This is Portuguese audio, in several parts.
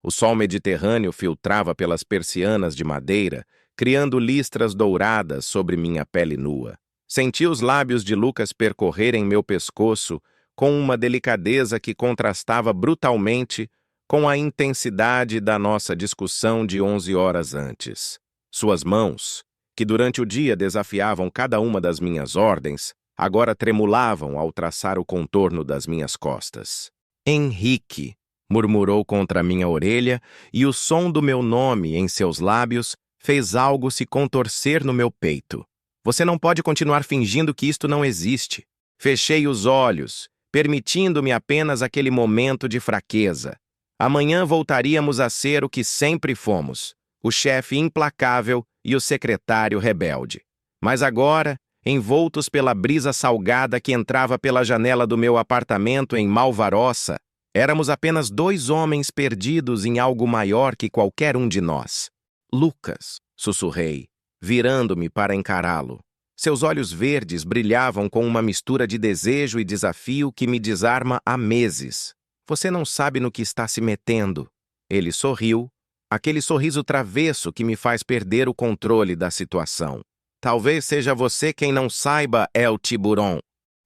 O sol Mediterrâneo filtrava pelas persianas de madeira, criando listras douradas sobre minha pele nua. Senti os lábios de Lucas percorrerem meu pescoço com uma delicadeza que contrastava brutalmente com a intensidade da nossa discussão de 11 horas antes. Suas mãos, que durante o dia desafiavam cada uma das minhas ordens, agora tremulavam ao traçar o contorno das minhas costas. Henrique, murmurou contra minha orelha, e o som do meu nome em seus lábios fez algo se contorcer no meu peito. Você não pode continuar fingindo que isto não existe. Fechei os olhos, permitindo-me apenas aquele momento de fraqueza. Amanhã voltaríamos a ser o que sempre fomos, o chefe implacável e o secretário rebelde. Mas agora, envoltos pela brisa salgada que entrava pela janela do meu apartamento em Malvarossa, éramos apenas dois homens perdidos em algo maior que qualquer um de nós. Lucas, sussurrei, virando-me para encará-lo. Seus olhos verdes brilhavam com uma mistura de desejo e desafio que me desarma há meses. Você não sabe no que está se metendo. Ele sorriu, aquele sorriso travesso que me faz perder o controle da situação. Talvez seja você quem não saiba, El Tiburon.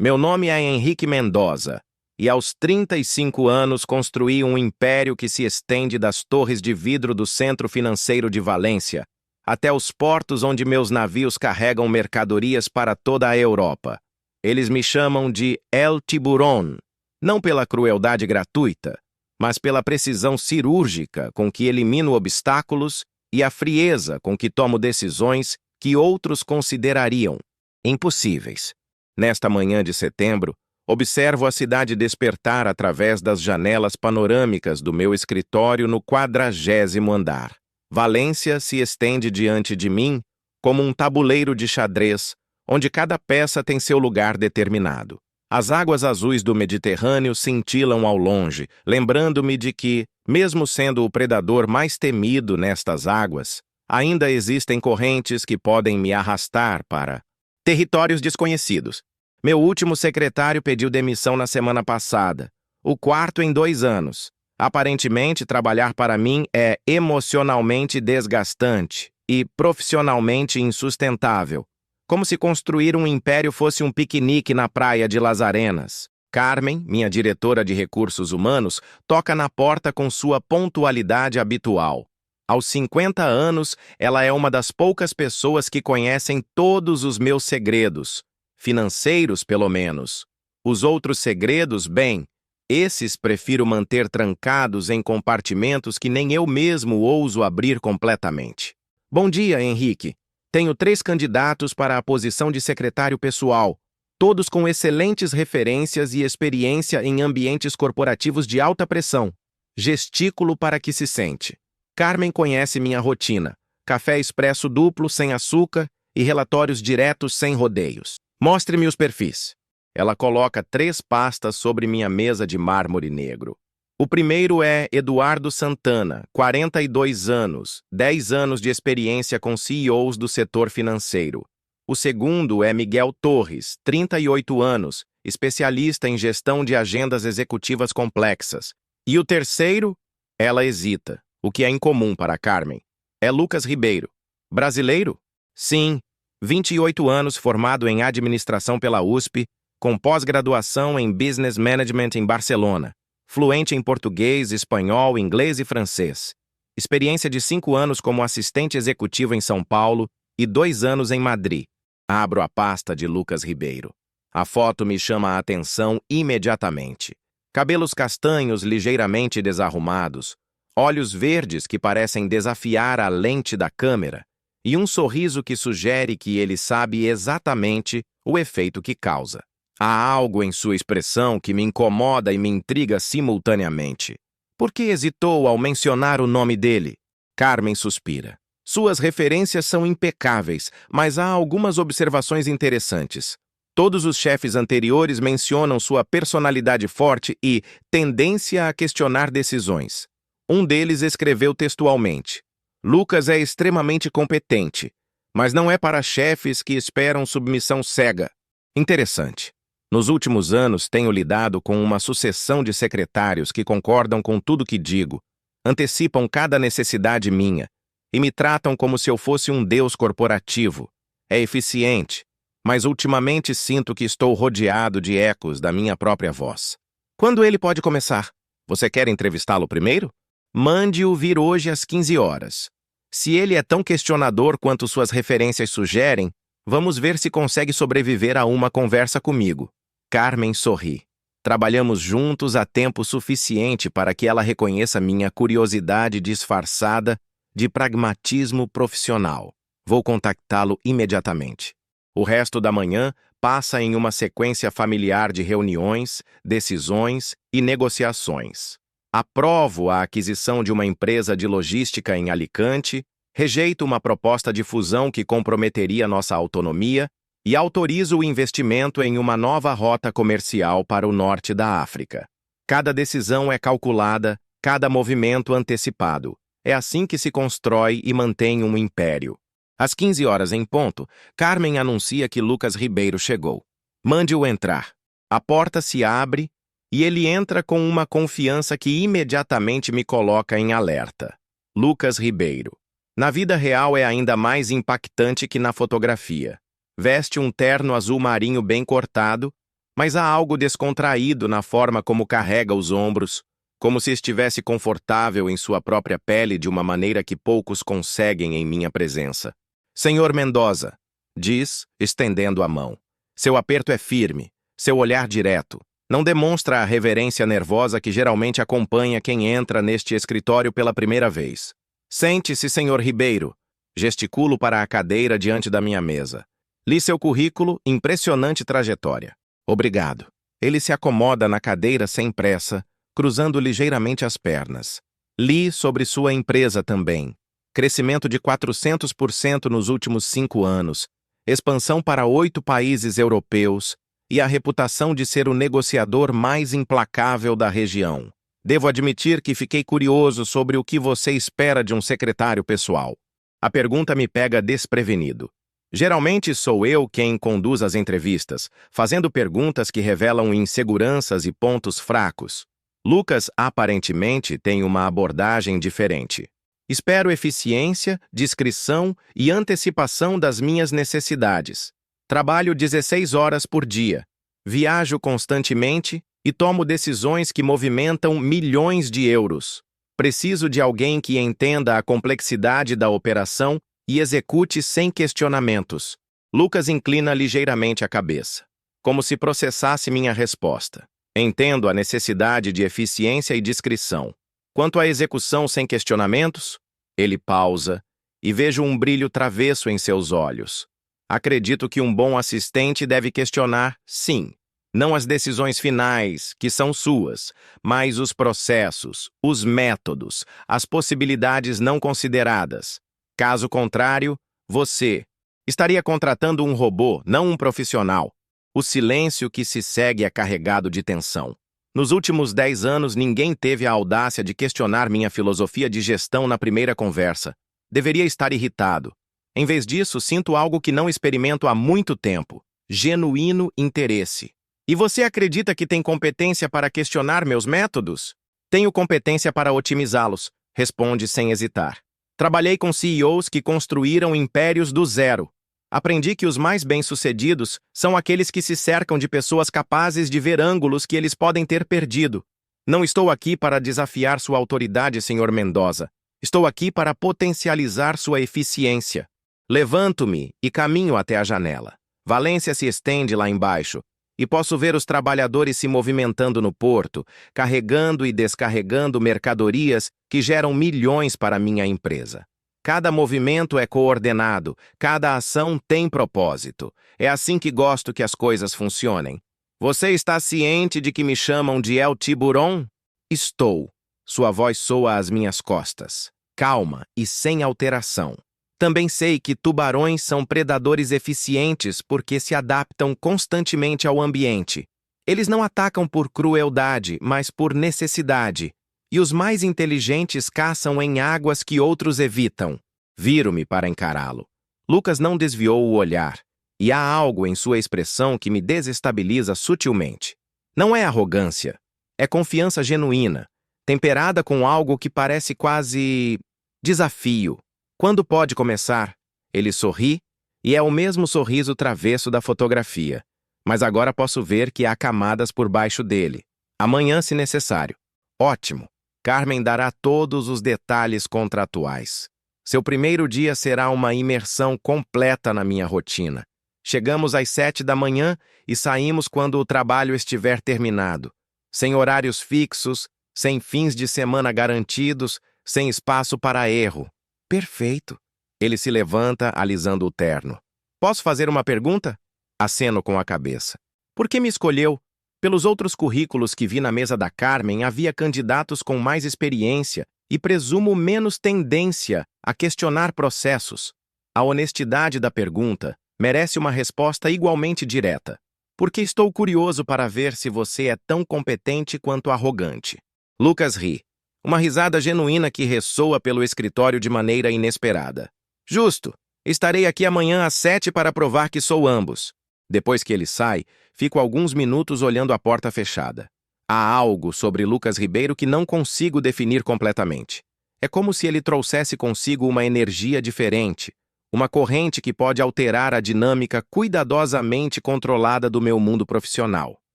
Meu nome é Henrique Mendoza, e aos 35 anos construí um império que se estende das torres de vidro do centro financeiro de Valência até os portos onde meus navios carregam mercadorias para toda a Europa. Eles me chamam de El Tiburon, não pela crueldade gratuita, mas pela precisão cirúrgica com que elimino obstáculos e a frieza com que tomo decisões que outros considerariam impossíveis. Nesta manhã de setembro, observo a cidade despertar através das janelas panorâmicas do meu escritório no 40º andar. Valência se estende diante de mim como um tabuleiro de xadrez, onde cada peça tem seu lugar determinado. As águas azuis do Mediterrâneo cintilam ao longe, lembrando-me de que, mesmo sendo o predador mais temido nestas águas, ainda existem correntes que podem me arrastar para territórios desconhecidos. Meu último secretário pediu demissão na semana passada, o quarto em 2 anos. Aparentemente, trabalhar para mim é emocionalmente desgastante e profissionalmente insustentável, como se construir um império fosse um piquenique na praia de Las Arenas. Carmen, minha diretora de recursos humanos, toca na porta com sua pontualidade habitual. Aos 50 anos, ela é uma das poucas pessoas que conhecem todos os meus segredos, financeiros pelo menos. Os outros segredos, bem, esses prefiro manter trancados em compartimentos que nem eu mesmo ouso abrir completamente. Bom dia, Henrique. Tenho 3 candidatos para a posição de secretário pessoal, todos com excelentes referências e experiência em ambientes corporativos de alta pressão. Gesticulo para que se sente. Carmen conhece minha rotina: café expresso duplo sem açúcar e relatórios diretos sem rodeios. Mostre-me os perfis. Ela coloca 3 pastas sobre minha mesa de mármore negro. O primeiro é Eduardo Santana, 42 anos, 10 anos de experiência com CEOs do setor financeiro. O segundo é Miguel Torres, 38 anos, especialista em gestão de agendas executivas complexas. E o terceiro, ela hesita, o que é incomum para Carmen. É Lucas Ribeiro. Brasileiro? Sim, 28 anos, formado em administração pela USP, com pós-graduação em Business Management em Barcelona, fluente em português, espanhol, inglês e francês. Experiência de 5 anos como assistente executivo em São Paulo e 2 anos em Madrid. Abro a pasta de Lucas Ribeiro. A foto me chama a atenção imediatamente. Cabelos castanhos ligeiramente desarrumados, olhos verdes que parecem desafiar a lente da câmera e um sorriso que sugere que ele sabe exatamente o efeito que causa. Há algo em sua expressão que me incomoda e me intriga simultaneamente. Por que hesitou ao mencionar o nome dele? Carmen suspira. Suas referências são impecáveis, mas há algumas observações interessantes. Todos os chefes anteriores mencionam sua personalidade forte e tendência a questionar decisões. Um deles escreveu textualmente: Lucas é extremamente competente, mas não é para chefes que esperam submissão cega. Interessante. Nos últimos anos, tenho lidado com uma sucessão de secretários que concordam com tudo que digo, antecipam cada necessidade minha e me tratam como se eu fosse um deus corporativo. É eficiente, mas ultimamente sinto que estou rodeado de ecos da minha própria voz. Quando ele pode começar? Você quer entrevistá-lo primeiro? Mande-o vir hoje às 15 horas. Se ele é tão questionador quanto suas referências sugerem, vamos ver se consegue sobreviver a uma conversa comigo. Carmen sorri. Trabalhamos juntos há tempo suficiente para que ela reconheça minha curiosidade disfarçada de pragmatismo profissional. Vou contactá-lo imediatamente. O resto da manhã passa em uma sequência familiar de reuniões, decisões e negociações. Aprovo a aquisição de uma empresa de logística em Alicante, rejeito uma proposta de fusão que comprometeria nossa autonomia e autorizo o investimento em uma nova rota comercial para o norte da África. Cada decisão é calculada, cada movimento antecipado. É assim que se constrói e mantém um império. Às 15 horas em ponto, Carmen anuncia que Lucas Ribeiro chegou. Mande-o entrar. A porta se abre e ele entra com uma confiança que imediatamente me coloca em alerta. Lucas Ribeiro. Na vida real é ainda mais impactante que na fotografia. Veste um terno azul marinho bem cortado, mas há algo descontraído na forma como carrega os ombros, como se estivesse confortável em sua própria pele de uma maneira que poucos conseguem em minha presença. Senhor Mendoza, diz, estendendo a mão. Seu aperto é firme, seu olhar direto. Não demonstra a reverência nervosa que geralmente acompanha quem entra neste escritório pela primeira vez. Sente-se, senhor Ribeiro. Gesticulo para a cadeira diante da minha mesa. Li seu currículo, impressionante trajetória. Obrigado. Ele se acomoda na cadeira sem pressa, cruzando ligeiramente as pernas. Li sobre sua empresa também. Crescimento de 400% nos últimos 5 anos, expansão para 8 países europeus e a reputação de ser o negociador mais implacável da região. Devo admitir que fiquei curioso sobre o que você espera de um secretário pessoal. A pergunta me pega desprevenido. Geralmente sou eu quem conduz as entrevistas, fazendo perguntas que revelam inseguranças e pontos fracos. Lucas aparentemente tem uma abordagem diferente. Espero eficiência, discrição e antecipação das minhas necessidades. Trabalho 16 horas por dia. Viajo constantemente e tomo decisões que movimentam milhões de euros. Preciso de alguém que entenda a complexidade da operação e execute sem questionamentos. Lucas inclina ligeiramente a cabeça, como se processasse minha resposta. Entendo a necessidade de eficiência e discrição. Quanto à execução sem questionamentos, ele pausa e vejo um brilho travesso em seus olhos. Acredito que um bom assistente deve questionar, sim, não as decisões finais, que são suas, mas os processos, os métodos, as possibilidades não consideradas. Caso contrário, você estaria contratando um robô, não um profissional. O silêncio que se segue é carregado de tensão. Nos últimos 10 anos, ninguém teve a audácia de questionar minha filosofia de gestão na primeira conversa. Deveria estar irritado. Em vez disso, sinto algo que não experimento há muito tempo. Genuíno interesse. E você acredita que tem competência para questionar meus métodos? Tenho competência para otimizá-los, responde sem hesitar. Trabalhei com CEOs que construíram impérios do zero. Aprendi que os mais bem-sucedidos são aqueles que se cercam de pessoas capazes de ver ângulos que eles podem ter perdido. Não estou aqui para desafiar sua autoridade, senhor Mendoza. Estou aqui para potencializar sua eficiência. Levanto-me e caminho até a janela. Valência se estende lá embaixo, e posso ver os trabalhadores se movimentando no porto, carregando e descarregando mercadorias que geram milhões para minha empresa. Cada movimento é coordenado, cada ação tem propósito. É assim que gosto que as coisas funcionem. Você está ciente de que me chamam de El Tiburon? Estou. Sua voz soa às minhas costas, calma e sem alteração. Também sei que tubarões são predadores eficientes porque se adaptam constantemente ao ambiente. Eles não atacam por crueldade, mas por necessidade. E os mais inteligentes caçam em águas que outros evitam. Viro-me para encará-lo. Lucas não desviou o olhar, e há algo em sua expressão que me desestabiliza sutilmente. Não é arrogância, é confiança genuína. temperada com algo que parece quase desafio. Quando pode começar? Ele sorri, e é o mesmo sorriso travesso da fotografia. Mas agora posso ver que há camadas por baixo dele. Amanhã, se necessário. Ótimo. Carmen dará todos os detalhes contratuais. Seu primeiro dia será uma imersão completa na minha rotina. Chegamos às 7 da manhã e saímos quando o trabalho estiver terminado. Sem horários fixos, sem fins de semana garantidos, sem espaço para erro. Perfeito. Ele se levanta, alisando o terno. Posso fazer uma pergunta? Aceno com a cabeça. Por que me escolheu? Pelos outros currículos que vi na mesa da Carmen, havia candidatos com mais experiência e presumo menos tendência a questionar processos. A honestidade da pergunta merece uma resposta igualmente direta. Porque estou curioso para ver se você é tão competente quanto arrogante. Lucas ri. Uma risada genuína que ressoa pelo escritório de maneira inesperada. Justo. Estarei aqui amanhã às 7 para provar que sou ambos. Depois que ele sai, fico alguns minutos olhando a porta fechada. Há algo sobre Lucas Ribeiro que não consigo definir completamente. É como se ele trouxesse consigo uma energia diferente, uma corrente que pode alterar a dinâmica cuidadosamente controlada do meu mundo profissional.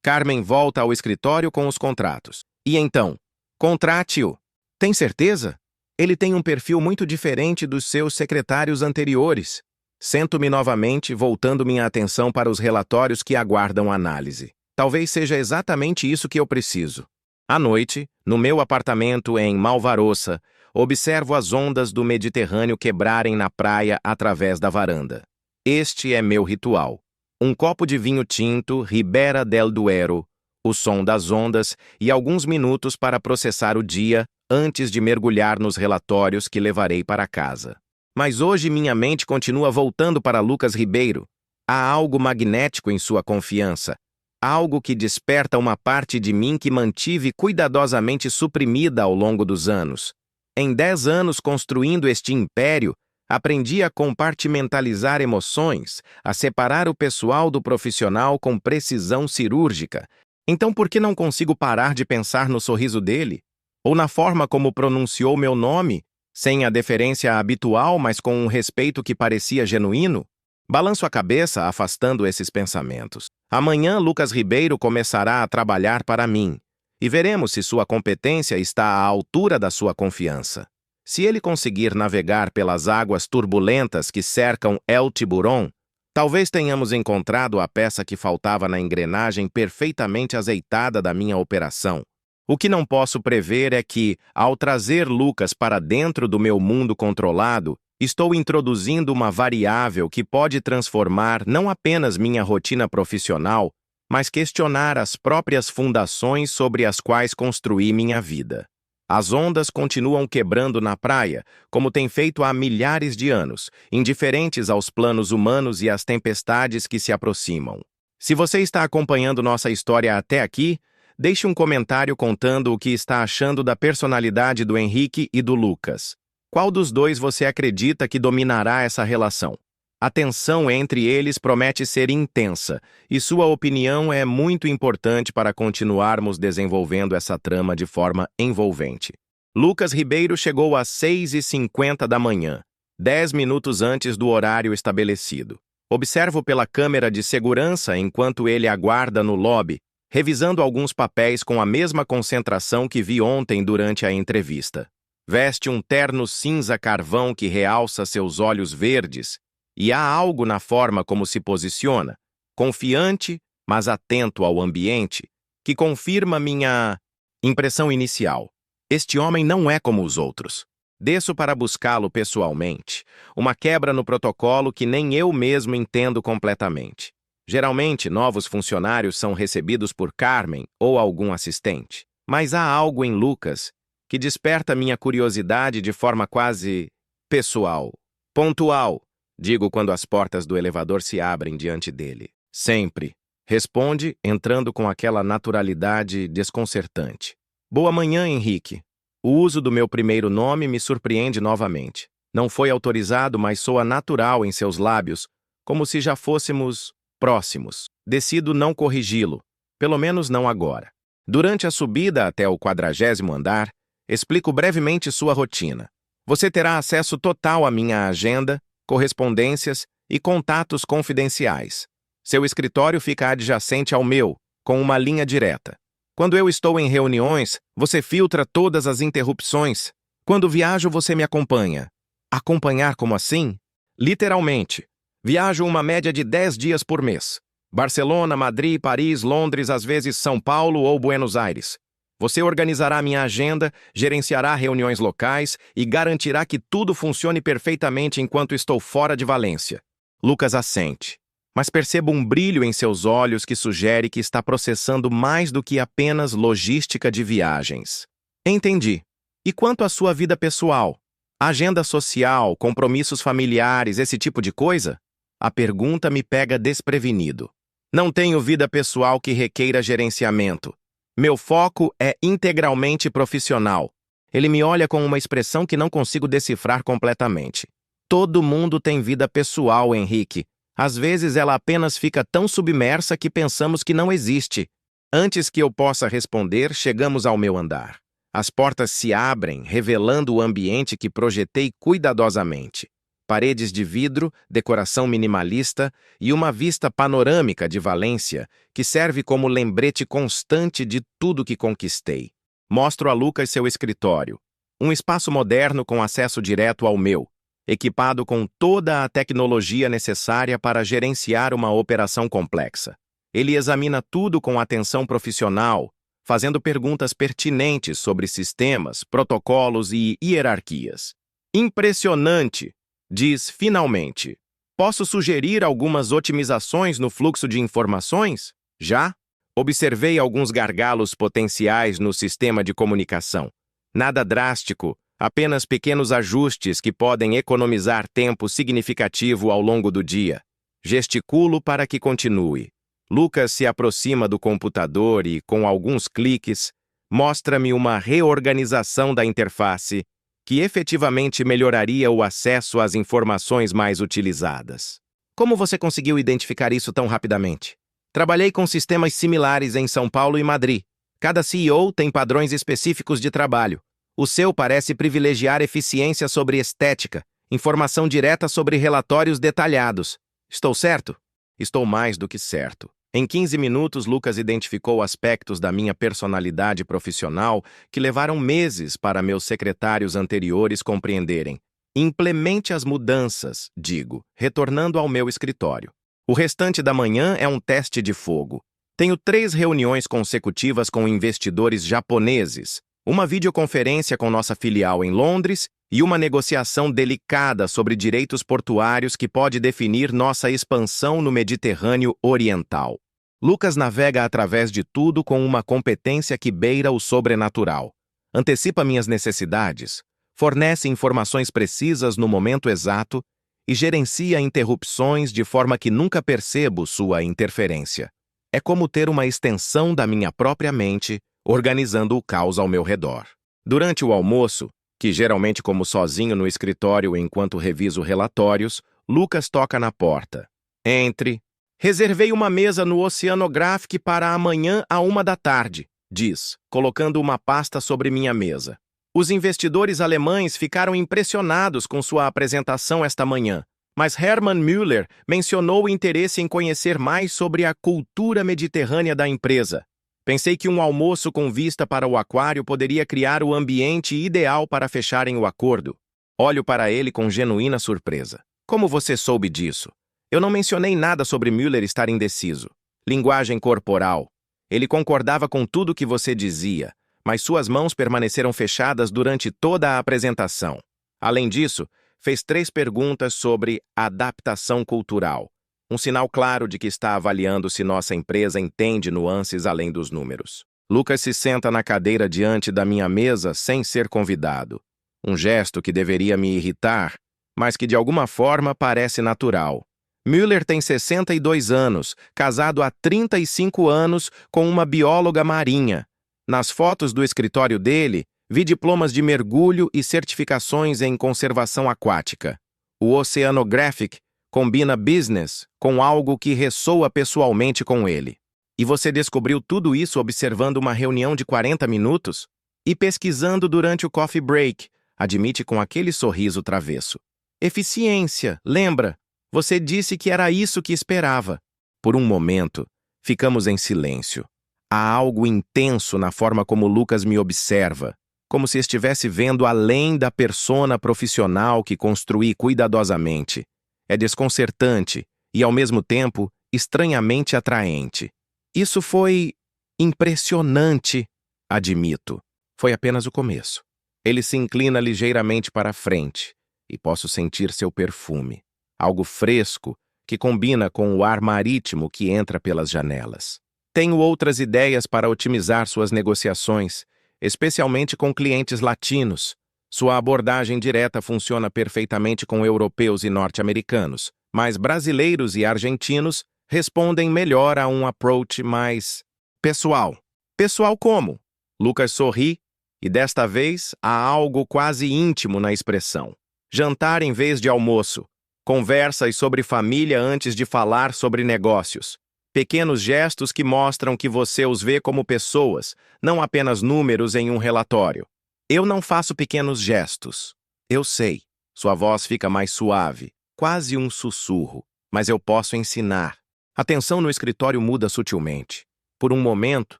Carmen volta ao escritório com os contratos. E então? Contrate-o. Tem certeza? Ele tem um perfil muito diferente dos seus secretários anteriores. Sento-me novamente, voltando minha atenção para os relatórios que aguardam análise. Talvez seja exatamente isso que eu preciso. À noite, no meu apartamento em Malvarosa, observo as ondas do Mediterrâneo quebrarem na praia através da varanda. Este é meu ritual. Um copo de vinho tinto, Ribera del Duero, o som das ondas e alguns minutos para processar o dia antes de mergulhar nos relatórios que levarei para casa. Mas hoje minha mente continua voltando para Lucas Ribeiro. Há algo magnético em sua confiança. Algo que desperta uma parte de mim que mantive cuidadosamente suprimida ao longo dos anos. Em 10 anos construindo este império, aprendi a compartimentalizar emoções, a separar o pessoal do profissional com precisão cirúrgica. Então por que não consigo parar de pensar no sorriso dele? Ou na forma como pronunciou meu nome? Sem a deferência habitual, mas com um respeito que parecia genuíno? Balanço a cabeça, afastando esses pensamentos. Amanhã, Lucas Ribeiro começará a trabalhar para mim, e veremos se sua competência está à altura da sua confiança. Se ele conseguir navegar pelas águas turbulentas que cercam El Tiburón, talvez tenhamos encontrado a peça que faltava na engrenagem perfeitamente azeitada da minha operação. O que não posso prever é que, ao trazer Lucas para dentro do meu mundo controlado, estou introduzindo uma variável que pode transformar não apenas minha rotina profissional, mas questionar as próprias fundações sobre as quais construí minha vida. As ondas continuam quebrando na praia, como tem feito há milhares de anos, indiferentes aos planos humanos e às tempestades que se aproximam. Se você está acompanhando nossa história até aqui, deixe um comentário contando o que está achando da personalidade do Henrique e do Lucas. Qual dos dois você acredita que dominará essa relação? A tensão entre eles promete ser intensa, e sua opinião é muito importante para continuarmos desenvolvendo essa trama de forma envolvente. Lucas Ribeiro chegou às 6h50 da manhã, 10 minutos antes do horário estabelecido. Observo pela câmera de segurança enquanto ele aguarda no lobby, revisando alguns papéis com a mesma concentração que vi ontem durante a entrevista. Veste um terno cinza carvão que realça seus olhos verdes, e há algo na forma como se posiciona, confiante, mas atento ao ambiente, que confirma minha impressão inicial. Este homem não é como os outros. Desço para buscá-lo pessoalmente, uma quebra no protocolo que nem eu mesmo entendo completamente. Geralmente, novos funcionários são recebidos por Carmen ou algum assistente. Mas há algo em Lucas que desperta minha curiosidade de forma quase pessoal. Pontual, digo quando as portas do elevador se abrem diante dele. Sempre, responde, entrando com aquela naturalidade desconcertante. Boa manhã, Henrique. O uso do meu primeiro nome me surpreende novamente. Não foi autorizado, mas soa natural em seus lábios, como se já fôssemos próximos. Decido não corrigi-lo, pelo menos não agora. Durante a subida até o 40º andar, explico brevemente sua rotina. Você terá acesso total à minha agenda, correspondências e contatos confidenciais. Seu escritório fica adjacente ao meu, com uma linha direta. Quando eu estou em reuniões, você filtra todas as interrupções. Quando viajo, você me acompanha. Acompanhar como assim? Literalmente. Viajo uma média de 10 dias por mês. Barcelona, Madrid, Paris, Londres, às vezes São Paulo ou Buenos Aires. Você organizará minha agenda, gerenciará reuniões locais e garantirá que tudo funcione perfeitamente enquanto estou fora de Valência. Lucas assente, mas percebo um brilho em seus olhos que sugere que está processando mais do que apenas logística de viagens. Entendi. E quanto à sua vida pessoal? Agenda social, compromissos familiares, esse tipo de coisa? A pergunta me pega desprevenido. Não tenho vida pessoal que requeira gerenciamento. Meu foco é integralmente profissional. Ele me olha com uma expressão que não consigo decifrar completamente. Todo mundo tem vida pessoal, Henrique. Às vezes ela apenas fica tão submersa que pensamos que não existe. Antes que eu possa responder, chegamos ao meu andar. As portas se abrem, revelando o ambiente que projetei cuidadosamente. Paredes de vidro, decoração minimalista e uma vista panorâmica de Valência, que serve como lembrete constante de tudo que conquistei. Mostro a Lucas seu escritório. Um espaço moderno com acesso direto ao meu, equipado com toda a tecnologia necessária para gerenciar uma operação complexa. Ele examina tudo com atenção profissional, fazendo perguntas pertinentes sobre sistemas, protocolos e hierarquias. Impressionante! Diz finalmente. Posso sugerir algumas otimizações no fluxo de informações? Já? Observei alguns gargalos potenciais no sistema de comunicação. Nada drástico, apenas pequenos ajustes que podem economizar tempo significativo ao longo do dia. Gesticulo para que continue. Lucas se aproxima do computador e, com alguns cliques, mostra-me uma reorganização da interface que efetivamente melhoraria o acesso às informações mais utilizadas. Como você conseguiu identificar isso tão rapidamente? Trabalhei com sistemas similares em São Paulo e Madrid. Cada CEO tem padrões específicos de trabalho. O seu parece privilegiar eficiência sobre estética, informação direta sobre relatórios detalhados. Estou certo? Estou mais do que certo. Em 15 minutos, Lucas identificou aspectos da minha personalidade profissional que levaram meses para meus secretários anteriores compreenderem. Implemente as mudanças, digo, retornando ao meu escritório. O restante da manhã é um teste de fogo. Tenho 3 reuniões consecutivas com investidores japoneses, uma videoconferência com nossa filial em Londres e uma negociação delicada sobre direitos portuários que pode definir nossa expansão no Mediterrâneo Oriental. Lucas navega através de tudo com uma competência que beira o sobrenatural. Antecipa minhas necessidades, fornece informações precisas no momento exato e gerencia interrupções de forma que nunca percebo sua interferência. É como ter uma extensão da minha própria mente, organizando o caos ao meu redor. Durante o almoço, que geralmente como sozinho no escritório enquanto reviso relatórios, Lucas toca na porta. Entre. Reservei uma mesa no Oceanographic para amanhã à 13h, diz, colocando uma pasta sobre minha mesa. Os investidores alemães ficaram impressionados com sua apresentação esta manhã, mas Hermann Müller mencionou o interesse em conhecer mais sobre a cultura mediterrânea da empresa. Pensei que um almoço com vista para o aquário poderia criar o ambiente ideal para fecharem o acordo. Olho para ele com genuína surpresa. Como você soube disso? Eu não mencionei nada sobre Müller estar indeciso. Linguagem corporal. Ele concordava com tudo que você dizia, mas suas mãos permaneceram fechadas durante toda a apresentação. Além disso, fez 3 perguntas sobre adaptação cultural. Um sinal claro de que está avaliando se nossa empresa entende nuances além dos números. Lucas se senta na cadeira diante da minha mesa sem ser convidado. Um gesto que deveria me irritar, mas que de alguma forma parece natural. Müller tem 62 anos, casado há 35 anos com uma bióloga marinha. Nas fotos do escritório dele, vi diplomas de mergulho e certificações em conservação aquática. O Oceanographic combina business com algo que ressoa pessoalmente com ele. E você descobriu tudo isso observando uma reunião de 40 minutos? E pesquisando durante o coffee break, admite com aquele sorriso travesso. Eficiência, lembra? Você disse que era isso que esperava. Por um momento, ficamos em silêncio. Há algo intenso na forma como Lucas me observa, como se estivesse vendo além da persona profissional que construí cuidadosamente. É desconcertante e, ao mesmo tempo, estranhamente atraente. Isso foi impressionante, admito. Foi apenas o começo. Ele se inclina ligeiramente para a frente e posso sentir seu perfume, algo fresco que combina com o ar marítimo que entra pelas janelas. Tenho outras ideias para otimizar suas negociações, especialmente com clientes latinos. Sua abordagem direta funciona perfeitamente com europeus e norte-americanos, mas brasileiros e argentinos respondem melhor a um approach mais pessoal. Pessoal como? Lucas sorri e desta vez há algo quase íntimo na expressão. Jantar em vez de almoço. Conversas sobre família antes de falar sobre negócios. Pequenos gestos que mostram que você os vê como pessoas, não apenas números em um relatório. Eu não faço pequenos gestos. Eu sei. Sua voz fica mais suave, quase um sussurro, mas eu posso ensinar. A tensão no escritório muda sutilmente. Por um momento,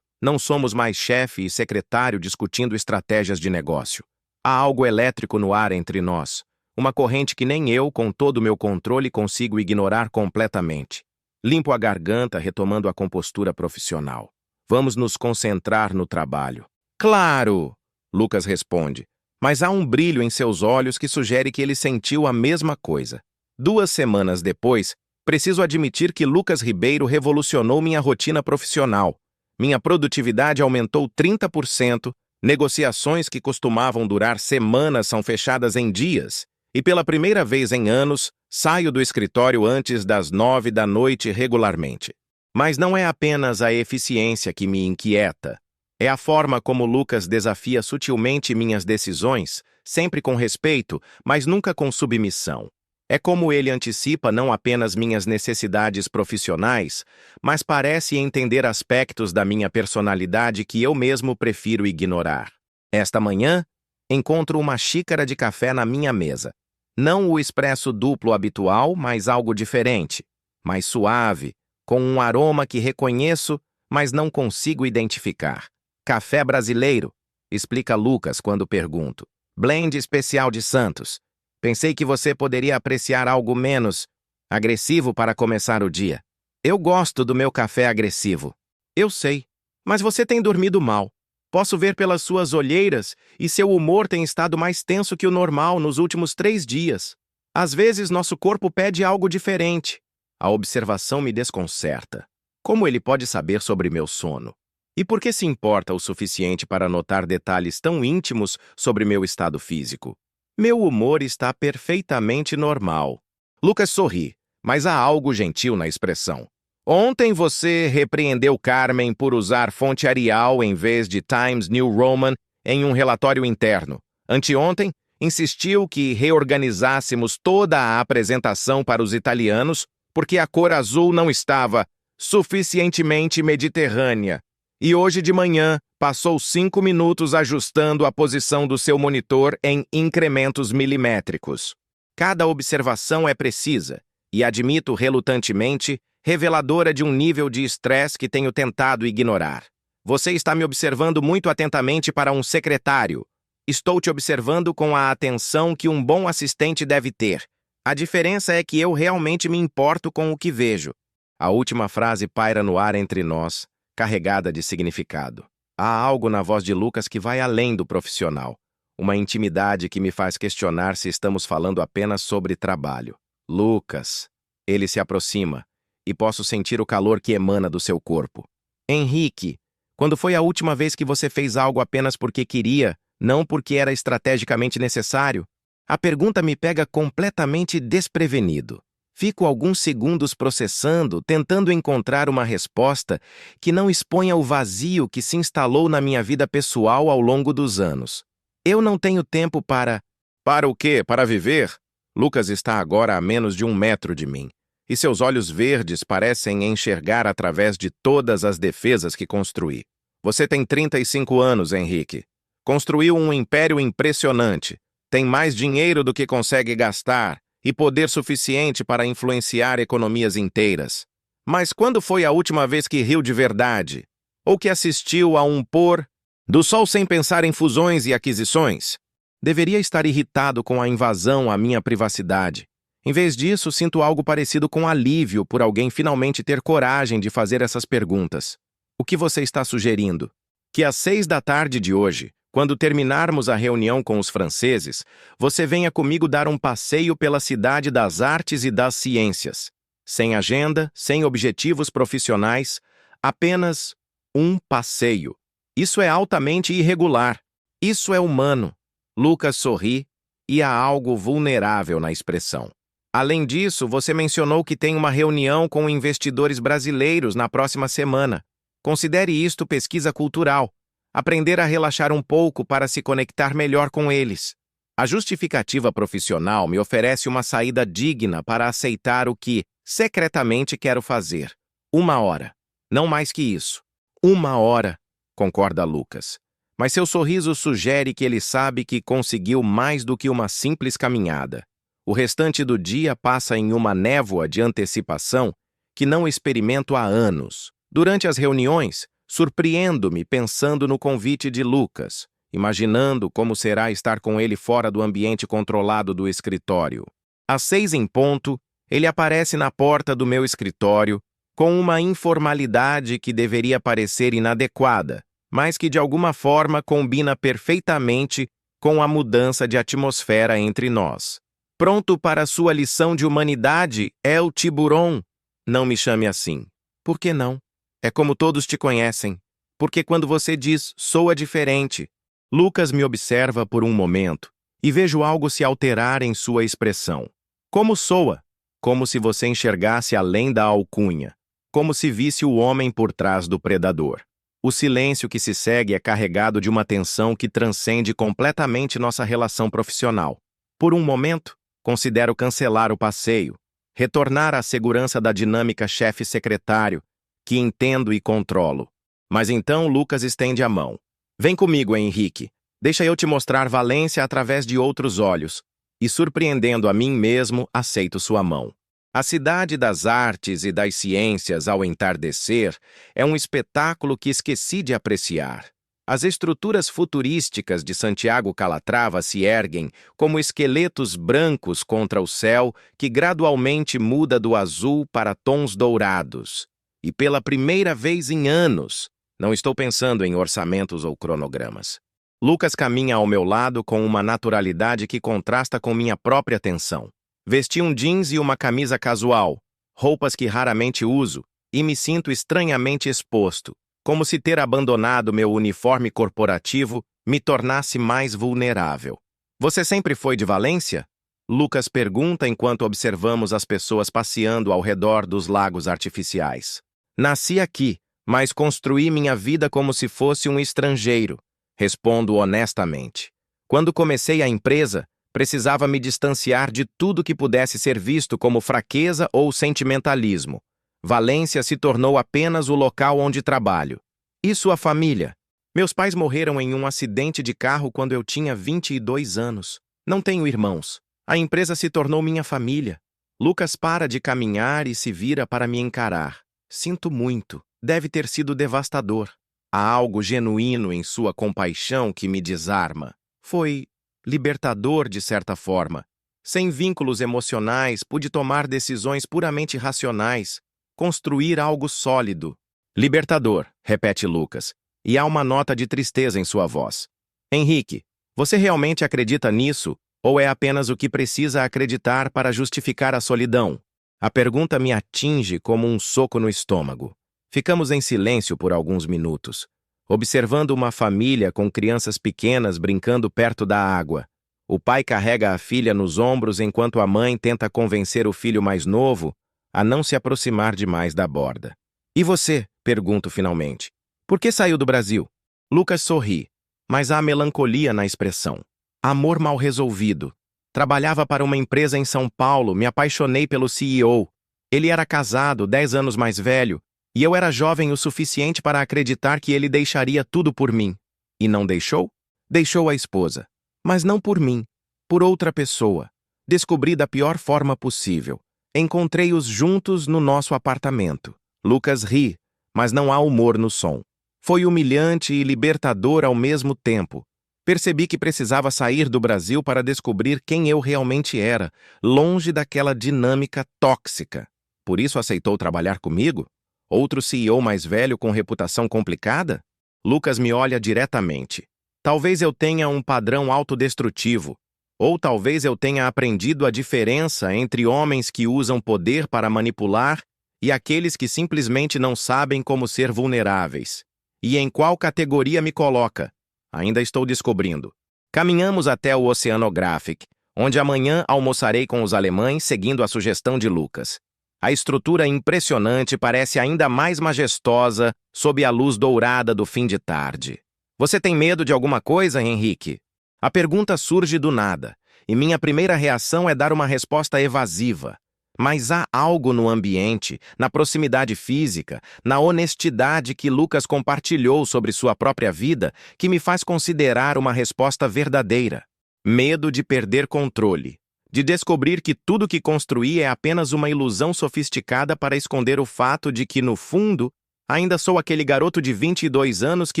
não somos mais chefe e secretário discutindo estratégias de negócio. Há algo elétrico no ar entre nós, uma corrente que nem eu, com todo o meu controle, consigo ignorar completamente. Limpo a garganta, retomando a compostura profissional. Vamos nos concentrar no trabalho. Claro! Lucas responde, mas há um brilho em seus olhos que sugere que ele sentiu a mesma coisa. 2 semanas depois, preciso admitir que Lucas Ribeiro revolucionou minha rotina profissional. Minha produtividade aumentou 30%, negociações que costumavam durar semanas são fechadas em dias, e pela primeira vez em anos, saio do escritório antes das 9 da noite regularmente. Mas não é apenas a eficiência que me inquieta. É a forma como Lucas desafia sutilmente minhas decisões, sempre com respeito, mas nunca com submissão. É como ele antecipa não apenas minhas necessidades profissionais, mas parece entender aspectos da minha personalidade que eu mesmo prefiro ignorar. Esta manhã, encontro uma xícara de café na minha mesa. Não o expresso duplo habitual, mas algo diferente, mais suave, com um aroma que reconheço, mas não consigo identificar. Café brasileiro, explica Lucas quando pergunto. Blend especial de Santos. Pensei que você poderia apreciar algo menos agressivo para começar o dia. Eu gosto do meu café agressivo. Eu sei, mas você tem dormido mal. Posso ver pelas suas olheiras e seu humor tem estado mais tenso que o normal nos últimos 3 dias. Às vezes nosso corpo pede algo diferente. A observação me desconcerta. Como ele pode saber sobre meu sono? E por que se importa o suficiente para notar detalhes tão íntimos sobre meu estado físico? Meu humor está perfeitamente normal. Lucas sorri, mas há algo gentil na expressão. Ontem você repreendeu Carmen por usar fonte Arial em vez de Times New Roman em um relatório interno. Anteontem, insistiu que reorganizássemos toda a apresentação para os italianos porque a cor azul não estava suficientemente mediterrânea. E hoje de manhã, passou 5 minutos ajustando a posição do seu monitor em incrementos milimétricos. Cada observação é precisa, e admito relutantemente, reveladora de um nível de estresse que tenho tentado ignorar. Você está me observando muito atentamente para um secretário. Estou te observando com a atenção que um bom assistente deve ter. A diferença é que eu realmente me importo com o que vejo. A última frase paira no ar entre nós, carregada de significado. Há algo na voz de Lucas que vai além do profissional. Uma intimidade que me faz questionar se estamos falando apenas sobre trabalho. Lucas. Ele se aproxima, e posso sentir o calor que emana do seu corpo. Henrique, quando foi a última vez que você fez algo apenas porque queria, não porque era estrategicamente necessário? A pergunta me pega completamente desprevenido. Fico alguns segundos processando, tentando encontrar uma resposta que não exponha o vazio que se instalou na minha vida pessoal ao longo dos anos. Eu não tenho tempo para... Para o quê? Para viver? Lucas está agora a menos de 1 metro de mim. e seus olhos verdes parecem enxergar através de todas as defesas que construí. Você tem 35 anos, Henrique. Construiu um império impressionante. Tem mais dinheiro do que consegue gastar e poder suficiente para influenciar economias inteiras. Mas quando foi a última vez que riu de verdade? Ou que assistiu a um pôr do sol sem pensar em fusões e aquisições? Deveria estar irritado com a invasão à minha privacidade. Em vez disso, sinto algo parecido com alívio por alguém finalmente ter coragem de fazer essas perguntas. O que você está sugerindo? Que às 6 da tarde de hoje, quando terminarmos a reunião com os franceses, você venha comigo dar um passeio pela cidade das artes e das ciências. Sem agenda, sem objetivos profissionais, apenas um passeio. Isso é altamente irregular. Isso é humano. Lucas sorri e há algo vulnerável na expressão. Além disso, você mencionou que tem uma reunião com investidores brasileiros na próxima semana. Considere isto pesquisa cultural. Aprender a relaxar um pouco para se conectar melhor com eles. A justificativa profissional me oferece uma saída digna para aceitar o que, secretamente, quero fazer. 1 hora. Não mais que isso. 1 hora, concorda Lucas. Mas seu sorriso sugere que ele sabe que conseguiu mais do que uma simples caminhada. O restante do dia passa em uma névoa de antecipação que não experimento há anos. Durante as reuniões, surpreendo-me pensando no convite de Lucas, imaginando como será estar com ele fora do ambiente controlado do escritório. Às 6 em ponto, ele aparece na porta do meu escritório com uma informalidade que deveria parecer inadequada, mas que de alguma forma combina perfeitamente com a mudança de atmosfera entre nós. Pronto para sua lição de humanidade, El Tiburon? Não me chame assim. Por que não? É como todos te conhecem. Porque quando você diz, soa diferente. Lucas me observa por um momento e vejo algo se alterar em sua expressão. Como soa? Como se você enxergasse além da alcunha. Como se visse o homem por trás do predador. O silêncio que se segue é carregado de uma tensão que transcende completamente nossa relação profissional. Por um momento, considero cancelar o passeio, retornar à segurança da dinâmica chefe-secretário, que entendo e controlo. Mas então Lucas estende a mão. Vem comigo, Henrique. Deixa eu te mostrar Valência através de outros olhos. E surpreendendo a mim mesmo, aceito sua mão. A cidade das artes e das ciências ao entardecer é um espetáculo que esqueci de apreciar. As estruturas futurísticas de Santiago Calatrava se erguem como esqueletos brancos contra o céu que gradualmente muda do azul para tons dourados. E pela primeira vez em anos, não estou pensando em orçamentos ou cronogramas. Lucas caminha ao meu lado com uma naturalidade que contrasta com minha própria tensão. Vesti um jeans e uma camisa casual, roupas que raramente uso, e me sinto estranhamente exposto, como se ter abandonado meu uniforme corporativo me tornasse mais vulnerável. Você sempre foi de Valência? Lucas pergunta enquanto observamos as pessoas passeando ao redor dos lagos artificiais. Nasci aqui, mas construí minha vida como se fosse um estrangeiro. Respondo honestamente. Quando comecei a empresa, precisava me distanciar de tudo que pudesse ser visto como fraqueza ou sentimentalismo. Valência se tornou apenas o local onde trabalho. E sua família? Meus pais morreram em um acidente de carro quando eu tinha 22 anos. Não tenho irmãos. A empresa se tornou minha família. Lucas para de caminhar e se vira para me encarar. Sinto muito. Deve ter sido devastador. Há algo genuíno em sua compaixão que me desarma. Foi libertador de certa forma. Sem vínculos emocionais, pude tomar decisões puramente racionais, construir algo sólido. Libertador, repete Lucas, e há uma nota de tristeza em sua voz. Henrique, você realmente acredita nisso, ou é apenas o que precisa acreditar para justificar a solidão? A pergunta me atinge como um soco no estômago. Ficamos em silêncio por alguns minutos, observando uma família com crianças pequenas brincando perto da água. O pai carrega a filha nos ombros enquanto a mãe tenta convencer o filho mais novo a não se aproximar demais da borda. E você? Pergunto finalmente. Por que saiu do Brasil? Lucas sorri, mas há melancolia na expressão. Amor mal resolvido. Trabalhava para uma empresa em São Paulo, me apaixonei pelo CEO. Ele era casado, 10 anos mais velho, e eu era jovem o suficiente para acreditar que ele deixaria tudo por mim. E não deixou? Deixou a esposa. Mas não por mim, por outra pessoa. Descobri da pior forma possível. Encontrei-os juntos no nosso apartamento. Lucas ri, mas não há humor no som. Foi humilhante e libertador ao mesmo tempo. Percebi que precisava sair do Brasil para descobrir quem eu realmente era, longe daquela dinâmica tóxica. Por isso aceitou trabalhar comigo? Outro CEO mais velho com reputação complicada? Lucas me olha diretamente. Talvez eu tenha um padrão autodestrutivo, ou talvez eu tenha aprendido a diferença entre homens que usam poder para manipular e aqueles que simplesmente não sabem como ser vulneráveis. E em qual categoria me coloca? Ainda estou descobrindo. Caminhamos até o Oceanographic, onde amanhã almoçarei com os alemães seguindo a sugestão de Lucas. A estrutura impressionante parece ainda mais majestosa sob a luz dourada do fim de tarde. Você tem medo de alguma coisa, Henrique? A pergunta surge do nada, e minha primeira reação é dar uma resposta evasiva. Mas há algo no ambiente, na proximidade física, na honestidade que Lucas compartilhou sobre sua própria vida, que me faz considerar uma resposta verdadeira. Medo de perder controle, de descobrir que tudo que construí é apenas uma ilusão sofisticada para esconder o fato de que, no fundo, ainda sou aquele garoto de 22 anos que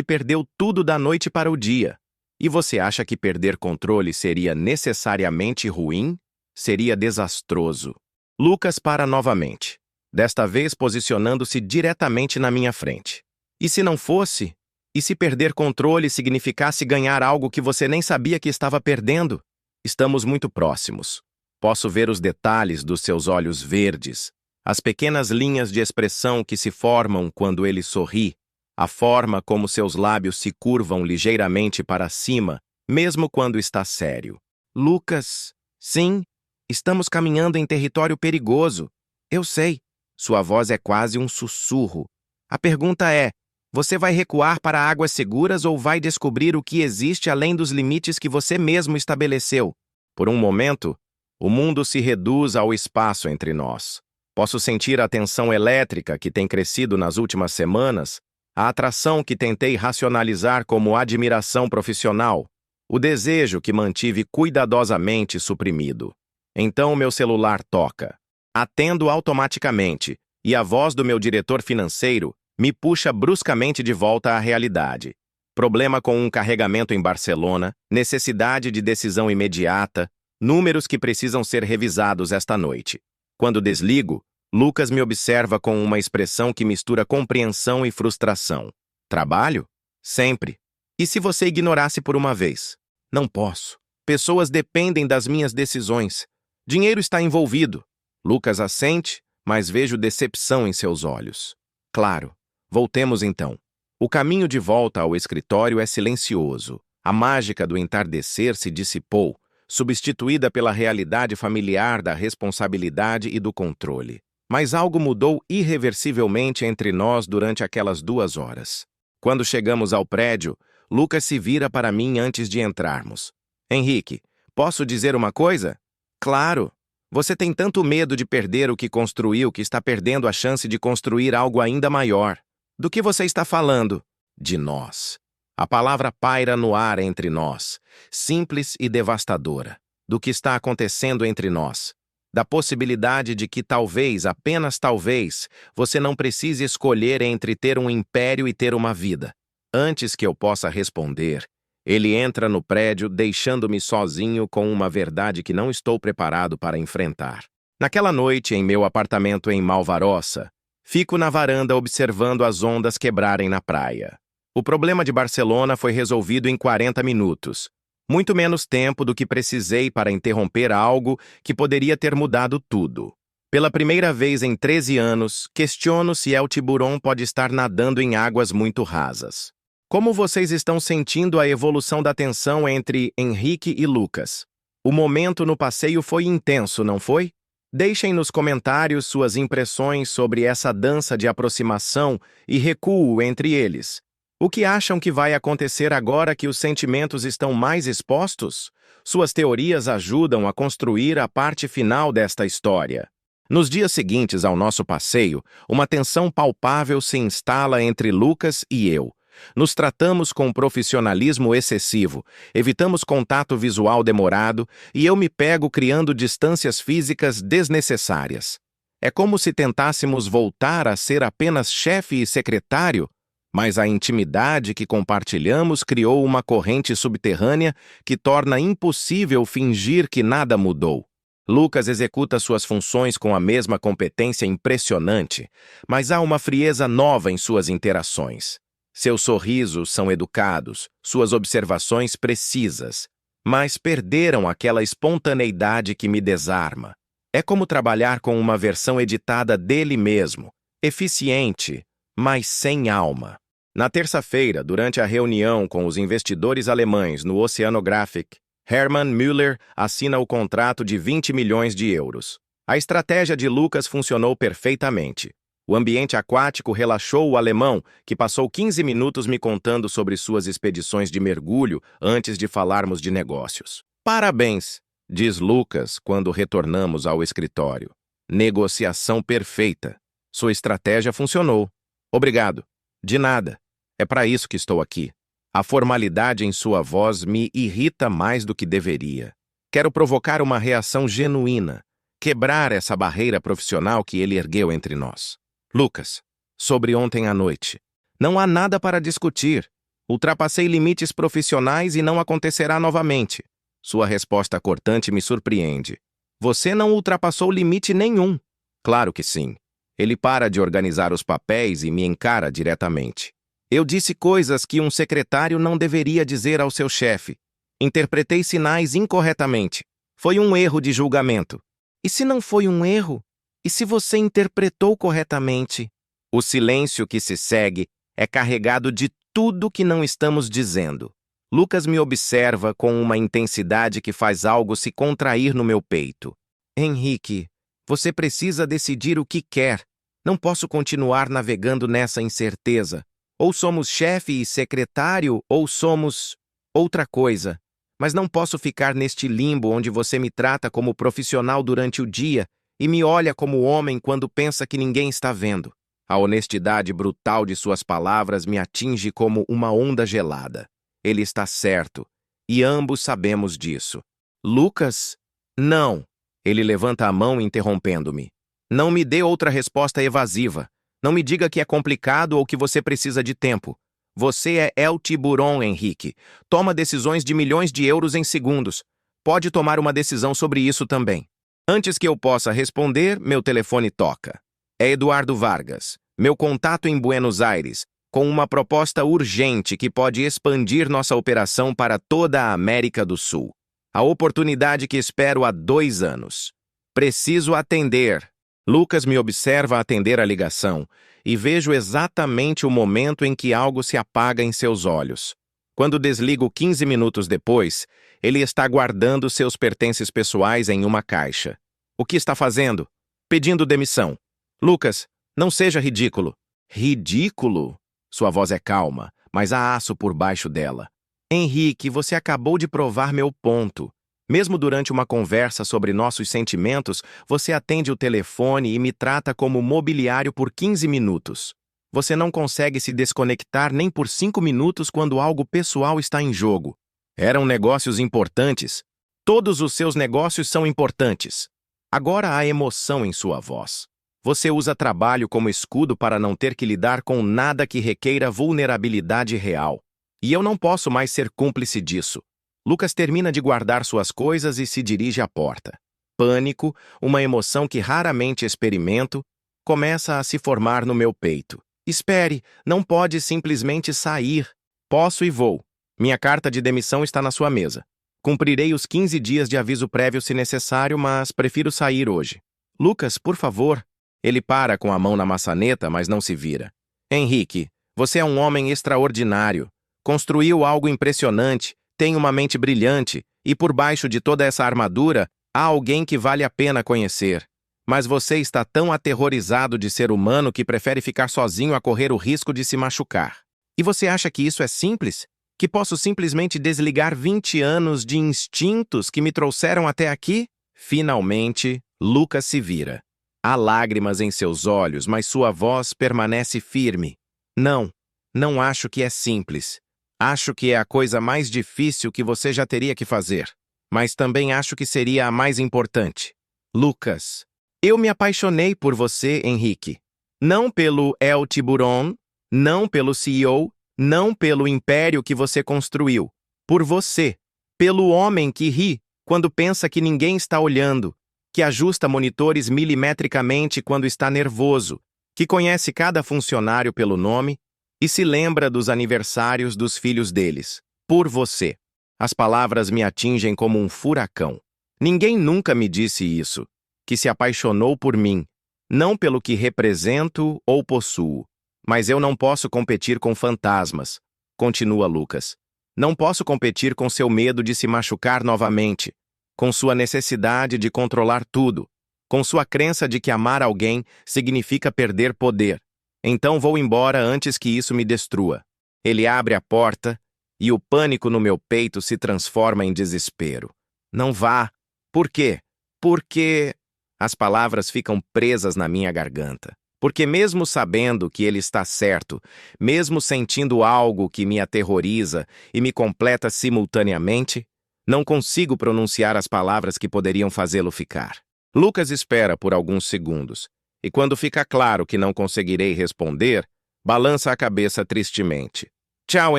perdeu tudo da noite para o dia. E você acha que perder controle seria necessariamente ruim? Seria desastroso. Lucas para novamente, desta vez posicionando-se diretamente na minha frente. E se não fosse? E se perder controle significasse ganhar algo que você nem sabia que estava perdendo? Estamos muito próximos. Posso ver os detalhes dos seus olhos verdes, as pequenas linhas de expressão que se formam quando ele sorri, a forma como seus lábios se curvam ligeiramente para cima, mesmo quando está sério. Lucas, sim, estamos caminhando em território perigoso. Eu sei. Sua voz é quase um sussurro. A pergunta é, você vai recuar para águas seguras ou vai descobrir o que existe além dos limites que você mesmo estabeleceu? Por um momento, o mundo se reduz ao espaço entre nós. Posso sentir a tensão elétrica que tem crescido nas últimas semanas, a atração que tentei racionalizar como admiração profissional, o desejo que mantive cuidadosamente suprimido. Então meu celular toca. Atendo automaticamente, e a voz do meu diretor financeiro me puxa bruscamente de volta à realidade. Problema com um carregamento em Barcelona, necessidade de decisão imediata, números que precisam ser revisados esta noite. Quando desligo, Lucas me observa com uma expressão que mistura compreensão e frustração. Trabalho? Sempre. E se você ignorasse por uma vez? Não posso. Pessoas dependem das minhas decisões. Dinheiro está envolvido. Lucas assente, mas vejo decepção em seus olhos. Claro. Voltemos então. O caminho de volta ao escritório é silencioso. A mágica do entardecer se dissipou, substituída pela realidade familiar da responsabilidade e do controle. Mas algo mudou irreversivelmente entre nós durante aquelas 2 horas. Quando chegamos ao prédio, Lucas se vira para mim antes de entrarmos. Henrique, posso dizer uma coisa? Claro. Você tem tanto medo de perder o que construiu que está perdendo a chance de construir algo ainda maior. Do que você está falando? De nós. A palavra paira no ar entre nós, simples e devastadora. Do que está acontecendo entre nós. Da possibilidade de que talvez, apenas talvez, você não precise escolher entre ter um império e ter uma vida. Antes que eu possa responder, ele entra no prédio deixando-me sozinho com uma verdade que não estou preparado para enfrentar. Naquela noite, em meu apartamento em Malvarossa, fico na varanda observando as ondas quebrarem na praia. O problema de Barcelona foi resolvido em 40 minutos. Muito menos tempo do que precisei para interromper algo que poderia ter mudado tudo. Pela primeira vez em 13 anos, questiono se El Tiburon pode estar nadando em águas muito rasas. Como vocês estão sentindo a evolução da tensão entre Henrique e Lucas? O momento no passeio foi intenso, não foi? Deixem nos comentários suas impressões sobre essa dança de aproximação e recuo entre eles. O que acham que vai acontecer agora que os sentimentos estão mais expostos? Suas teorias ajudam a construir a parte final desta história. Nos dias seguintes ao nosso passeio, uma tensão palpável se instala entre Lucas e eu. Nos tratamos com profissionalismo excessivo, evitamos contato visual demorado e eu me pego criando distâncias físicas desnecessárias. É como se tentássemos voltar a ser apenas chefe e secretário, mas a intimidade que compartilhamos criou uma corrente subterrânea que torna impossível fingir que nada mudou. Lucas executa suas funções com a mesma competência impressionante, mas há uma frieza nova em suas interações. Seus sorrisos são educados, suas observações precisas, mas perderam aquela espontaneidade que me desarma. É como trabalhar com uma versão editada dele mesmo, eficiente, mas sem alma. Na terça-feira, durante a reunião com os investidores alemães no Oceanographic, Hermann Müller assina o contrato de 20 milhões de euros. A estratégia de Lucas funcionou perfeitamente. O ambiente aquático relaxou o alemão, que passou 15 minutos me contando sobre suas expedições de mergulho antes de falarmos de negócios. Parabéns, diz Lucas quando retornamos ao escritório. Negociação perfeita. Sua estratégia funcionou. Obrigado. De nada. É para isso que estou aqui. A formalidade em sua voz me irrita mais do que deveria. Quero provocar uma reação genuína, quebrar essa barreira profissional que ele ergueu entre nós. Lucas, sobre ontem à noite. Não há nada para discutir. Ultrapassei limites profissionais e não acontecerá novamente. Sua resposta cortante me surpreende. Você não ultrapassou limite nenhum. Claro que sim. Ele para de organizar os papéis e me encara diretamente. Eu disse coisas que um secretário não deveria dizer ao seu chefe. Interpretei sinais incorretamente. Foi um erro de julgamento. E se não foi um erro? E se você interpretou corretamente? O silêncio que se segue é carregado de tudo que não estamos dizendo. Lucas me observa com uma intensidade que faz algo se contrair no meu peito. Henrique, você precisa decidir o que quer. Não posso continuar navegando nessa incerteza. Ou somos chefe e secretário, ou somos outra coisa. Mas não posso ficar neste limbo onde você me trata como profissional durante o dia e me olha como homem quando pensa que ninguém está vendo. A honestidade brutal de suas palavras me atinge como uma onda gelada. Ele está certo, e ambos sabemos disso. Lucas? Não. Ele levanta a mão interrompendo-me. Não me dê outra resposta evasiva. Não me diga que é complicado ou que você precisa de tempo. Você é El Tiburon, Henrique. Toma decisões de milhões de euros em segundos. Pode tomar uma decisão sobre isso também. Antes que eu possa responder, meu telefone toca. É Eduardo Vargas, meu contato em Buenos Aires, com uma proposta urgente que pode expandir nossa operação para toda a América do Sul. A oportunidade que espero há 2 anos. Preciso atender. Lucas me observa atender a ligação e vejo exatamente o momento em que algo se apaga em seus olhos. Quando desligo 15 minutos depois, ele está guardando seus pertences pessoais em uma caixa. O que está fazendo? Pedindo demissão. Lucas, não seja ridículo. Ridículo? Sua voz é calma, mas há aço por baixo dela. Henrique, você acabou de provar meu ponto. Mesmo durante uma conversa sobre nossos sentimentos, você atende o telefone e me trata como mobiliário por 15 minutos. Você não consegue se desconectar nem por 5 minutos quando algo pessoal está em jogo. Eram negócios importantes. Todos os seus negócios são importantes. Agora há emoção em sua voz. Você usa trabalho como escudo para não ter que lidar com nada que requeira vulnerabilidade real. E eu não posso mais ser cúmplice disso. Lucas termina de guardar suas coisas e se dirige à porta. Pânico, uma emoção que raramente experimento, começa a se formar no meu peito. Espere, não pode simplesmente sair. Posso e vou. Minha carta de demissão está na sua mesa. Cumprirei os 15 dias de aviso prévio se necessário, mas prefiro sair hoje. Lucas, por favor. Ele para com a mão na maçaneta, mas não se vira. Henrique, você é um homem extraordinário. Construiu algo impressionante, tem uma mente brilhante, e por baixo de toda essa armadura, há alguém que vale a pena conhecer. Mas você está tão aterrorizado de ser humano que prefere ficar sozinho a correr o risco de se machucar. E você acha que isso é simples? Que posso simplesmente desligar 20 anos de instintos que me trouxeram até aqui? Finalmente, Lucas se vira. Há lágrimas em seus olhos, mas sua voz permanece firme. Não, não acho que é simples. Acho que é a coisa mais difícil que você já teria que fazer. Mas também acho que seria a mais importante. Lucas, eu me apaixonei por você, Henrique. Não pelo El Tiburon, não pelo CEO, não pelo império que você construiu. Por você. Pelo homem que ri quando pensa que ninguém está olhando, que ajusta monitores milimetricamente quando está nervoso, que conhece cada funcionário pelo nome e se lembra dos aniversários dos filhos deles. Por você. As palavras me atingem como um furacão. Ninguém nunca me disse isso, que se apaixonou por mim, não pelo que represento ou possuo. Mas eu não posso competir com fantasmas, continua Lucas. Não posso competir com seu medo de se machucar novamente, com sua necessidade de controlar tudo, com sua crença de que amar alguém significa perder poder. Então vou embora antes que isso me destrua. Ele abre a porta e o pânico no meu peito se transforma em desespero. Não vá. Por quê? Porque... As palavras ficam presas na minha garganta. Porque mesmo sabendo que ele está certo, mesmo sentindo algo que me aterroriza e me completa simultaneamente, não consigo pronunciar as palavras que poderiam fazê-lo ficar. Lucas espera por alguns segundos, e quando fica claro que não conseguirei responder, balança a cabeça tristemente. Tchau,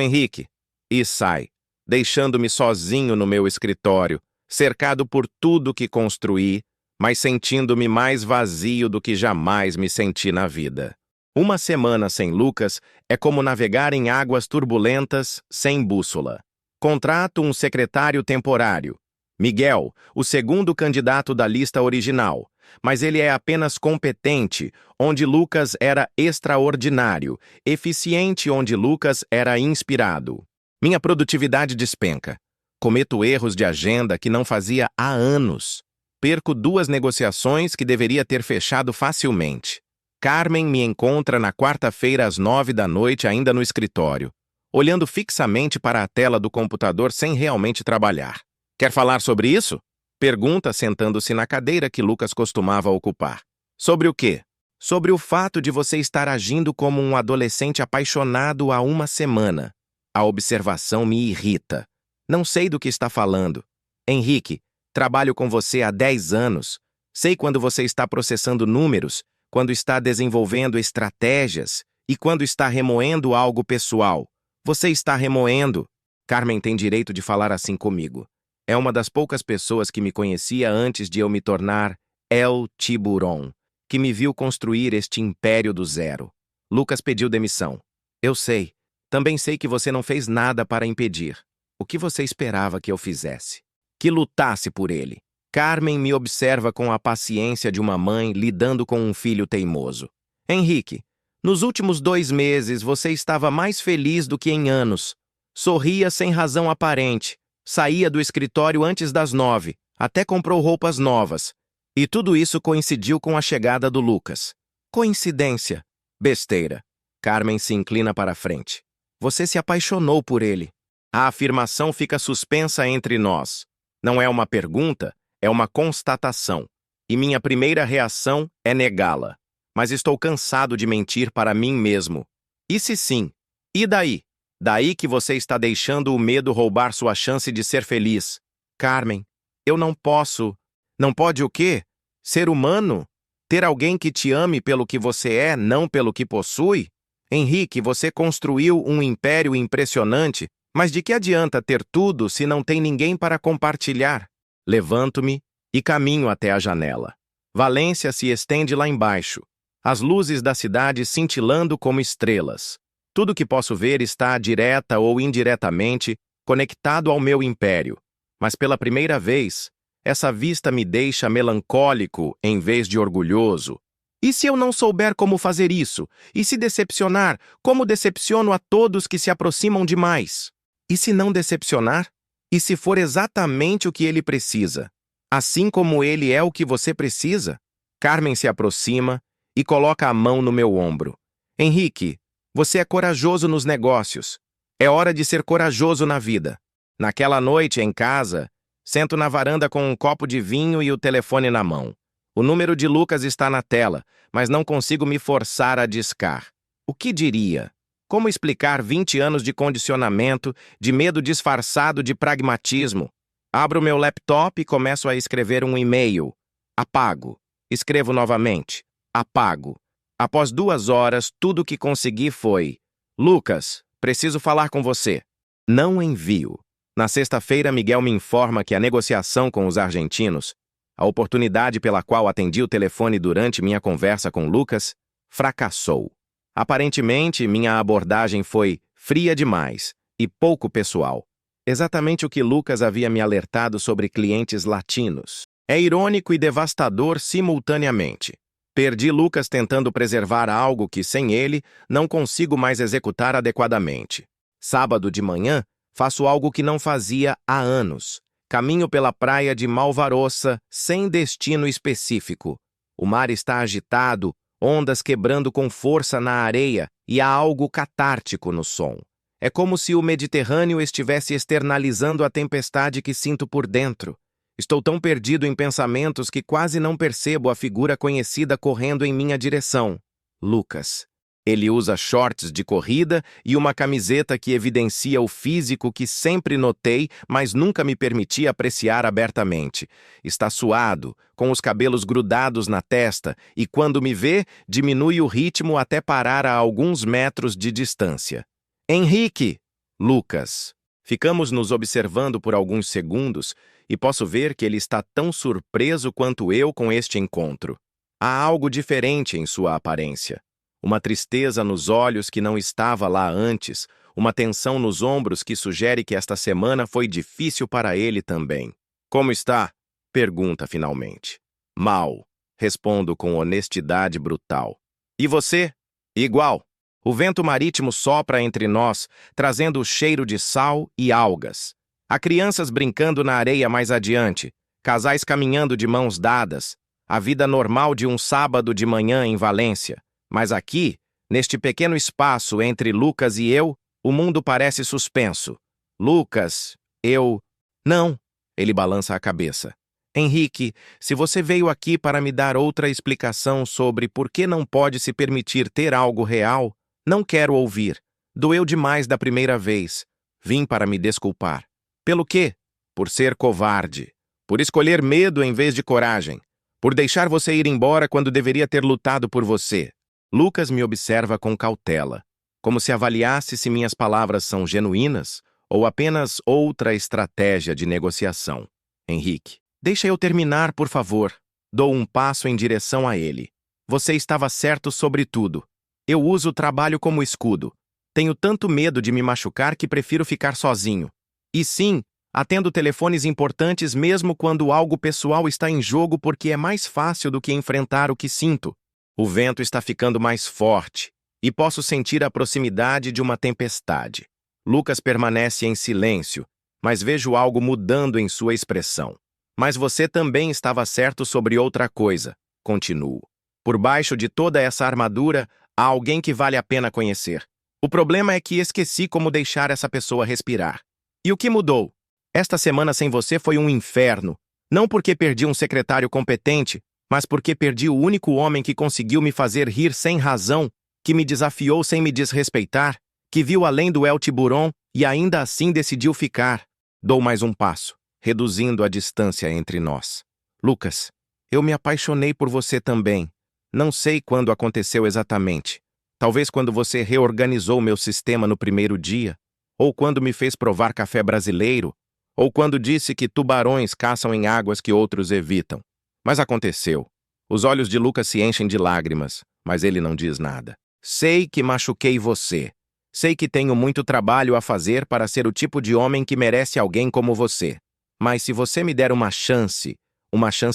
Henrique! E sai, deixando-me sozinho no meu escritório, cercado por tudo que construí, mas sentindo-me mais vazio do que jamais me senti na vida. Uma semana sem Lucas é como navegar em águas turbulentas sem bússola. Contrato um secretário temporário. Miguel, o segundo candidato da lista original, mas ele é apenas competente, onde Lucas era extraordinário, eficiente onde Lucas era inspirado. Minha produtividade despenca. Cometo erros de agenda que não fazia há anos. Perco 2 negociações que deveria ter fechado facilmente. Carmen me encontra na quarta-feira às 9 da noite ainda no escritório, olhando fixamente para a tela do computador sem realmente trabalhar. Quer falar sobre isso? Pergunta sentando-se na cadeira que Lucas costumava ocupar. Sobre o quê? Sobre o fato de você estar agindo como um adolescente apaixonado há uma semana. A observação me irrita. Não sei do que está falando. Henrique, trabalho com você há 10 anos. Sei quando você está processando números, quando está desenvolvendo estratégias e quando está remoendo algo pessoal. Você está remoendo. Carmen tem direito de falar assim comigo. É uma das poucas pessoas que me conhecia antes de eu me tornar El Tiburon, que me viu construir este império do zero. Lucas pediu demissão. Eu sei. Também sei que você não fez nada para impedir. O que você esperava que eu fizesse? Que lutasse por ele. Carmen me observa com a paciência de uma mãe lidando com um filho teimoso. Henrique, nos últimos 2 meses você estava mais feliz do que em anos. Sorria sem razão aparente. Saía do escritório antes das 9, até comprou roupas novas. E tudo isso coincidiu com a chegada do Lucas. Coincidência. Besteira. Carmen se inclina para a frente. Você se apaixonou por ele. A afirmação fica suspensa entre nós. Não é uma pergunta, é uma constatação. E minha primeira reação é negá-la. Mas estou cansado de mentir para mim mesmo. E se sim? E daí? Daí que você está deixando o medo roubar sua chance de ser feliz. Carmen, eu não posso... Não pode o quê? Ser humano? Ter alguém que te ame pelo que você é, não pelo que possui? Henrique, você construiu um império impressionante, mas de que adianta ter tudo se não tem ninguém para compartilhar? Levanto-me e caminho até a janela. Valência se estende lá embaixo, as luzes da cidade cintilando como estrelas. Tudo que posso ver está, direta ou indiretamente, conectado ao meu império. Mas pela primeira vez, essa vista me deixa melancólico em vez de orgulhoso. E se eu não souber como fazer isso? E se decepcionar, como decepciono a todos que se aproximam demais? E se não decepcionar? E se for exatamente o que ele precisa? Assim como ele é o que você precisa? Carmen se aproxima e coloca a mão no meu ombro. Henrique, você é corajoso nos negócios. É hora de ser corajoso na vida. Naquela noite, em casa, sento na varanda com um copo de vinho e o telefone na mão. O número de Lucas está na tela, mas não consigo me forçar a discar. O que diria? Como explicar 20 anos de condicionamento, de medo disfarçado de pragmatismo? Abro meu laptop e começo a escrever um e-mail. Apago. Escrevo novamente. Apago. Após 2 horas, tudo o que consegui foi: Lucas, preciso falar com você. Não envio. Na sexta-feira, Miguel me informa que a negociação com os argentinos, a oportunidade pela qual atendi o telefone durante minha conversa com Lucas, fracassou. Aparentemente, minha abordagem foi fria demais e pouco pessoal. Exatamente o que Lucas havia me alertado sobre clientes latinos. É irônico e devastador simultaneamente. Perdi Lucas tentando preservar algo que, sem ele, não consigo mais executar adequadamente. Sábado de manhã, faço algo que não fazia há anos. Caminho pela praia de Malvarossa, sem destino específico. O mar está agitado, ondas quebrando com força na areia, e há algo catártico no som. É como se o Mediterrâneo estivesse externalizando a tempestade que sinto por dentro. Estou tão perdido em pensamentos que quase não percebo a figura conhecida correndo em minha direção. Lucas. Ele usa shorts de corrida e uma camiseta que evidencia o físico que sempre notei, mas nunca me permiti apreciar abertamente. Está suado, com os cabelos grudados na testa, e quando me vê, diminui o ritmo até parar a alguns metros de distância. Henrique! Lucas. Ficamos nos observando por alguns segundos e posso ver que ele está tão surpreso quanto eu com este encontro. Há algo diferente em sua aparência. Uma tristeza nos olhos que não estava lá antes, uma tensão nos ombros que sugere que esta semana foi difícil para ele também. Como está? Pergunta finalmente. Mal, respondo com honestidade brutal. E você? Igual. O vento marítimo sopra entre nós, trazendo o cheiro de sal e algas. Há crianças brincando na areia mais adiante, casais caminhando de mãos dadas, a vida normal de um sábado de manhã em Valência. Mas aqui, neste pequeno espaço entre Lucas e eu, o mundo parece suspenso. Lucas, eu... Não, ele balança a cabeça. Henrique, se você veio aqui para me dar outra explicação sobre por que não pode se permitir ter algo real, não quero ouvir. Doeu demais da primeira vez. Vim para me desculpar. Pelo quê? Por ser covarde. Por escolher medo em vez de coragem. Por deixar você ir embora quando deveria ter lutado por você. Lucas me observa com cautela, como se avaliasse se minhas palavras são genuínas ou apenas outra estratégia de negociação. Henrique, deixa eu terminar, por favor. Dou um passo em direção a ele. Você estava certo sobre tudo. Eu uso o trabalho como escudo. Tenho tanto medo de me machucar que prefiro ficar sozinho. E sim, atendo telefones importantes mesmo quando algo pessoal está em jogo porque é mais fácil do que enfrentar o que sinto. O vento está ficando mais forte e posso sentir a proximidade de uma tempestade. Lucas permanece em silêncio, mas vejo algo mudando em sua expressão. Mas você também estava certo sobre outra coisa, continuo. Por baixo de toda essa armadura, há alguém que vale a pena conhecer. O problema é que esqueci como deixar essa pessoa respirar. E o que mudou? Esta semana sem você foi um inferno. Não porque perdi um secretário competente, mas porque perdi o único homem que conseguiu me fazer rir sem razão, que me desafiou sem me desrespeitar, que viu além do El Tiburon e ainda assim decidiu ficar. Dou mais um passo, reduzindo a distância entre nós. Lucas, eu me apaixonei por você também. Não sei quando aconteceu exatamente. Talvez quando você reorganizou meu sistema no primeiro dia, ou quando me fez provar café brasileiro, ou quando disse que tubarões caçam em águas que outros evitam. Mas aconteceu. Os olhos de Lucas se enchem de lágrimas, mas ele não diz nada. Sei que machuquei você. Sei que tenho muito trabalho a fazer para ser o tipo de homem que merece alguém como você. Mas se você me der uma chance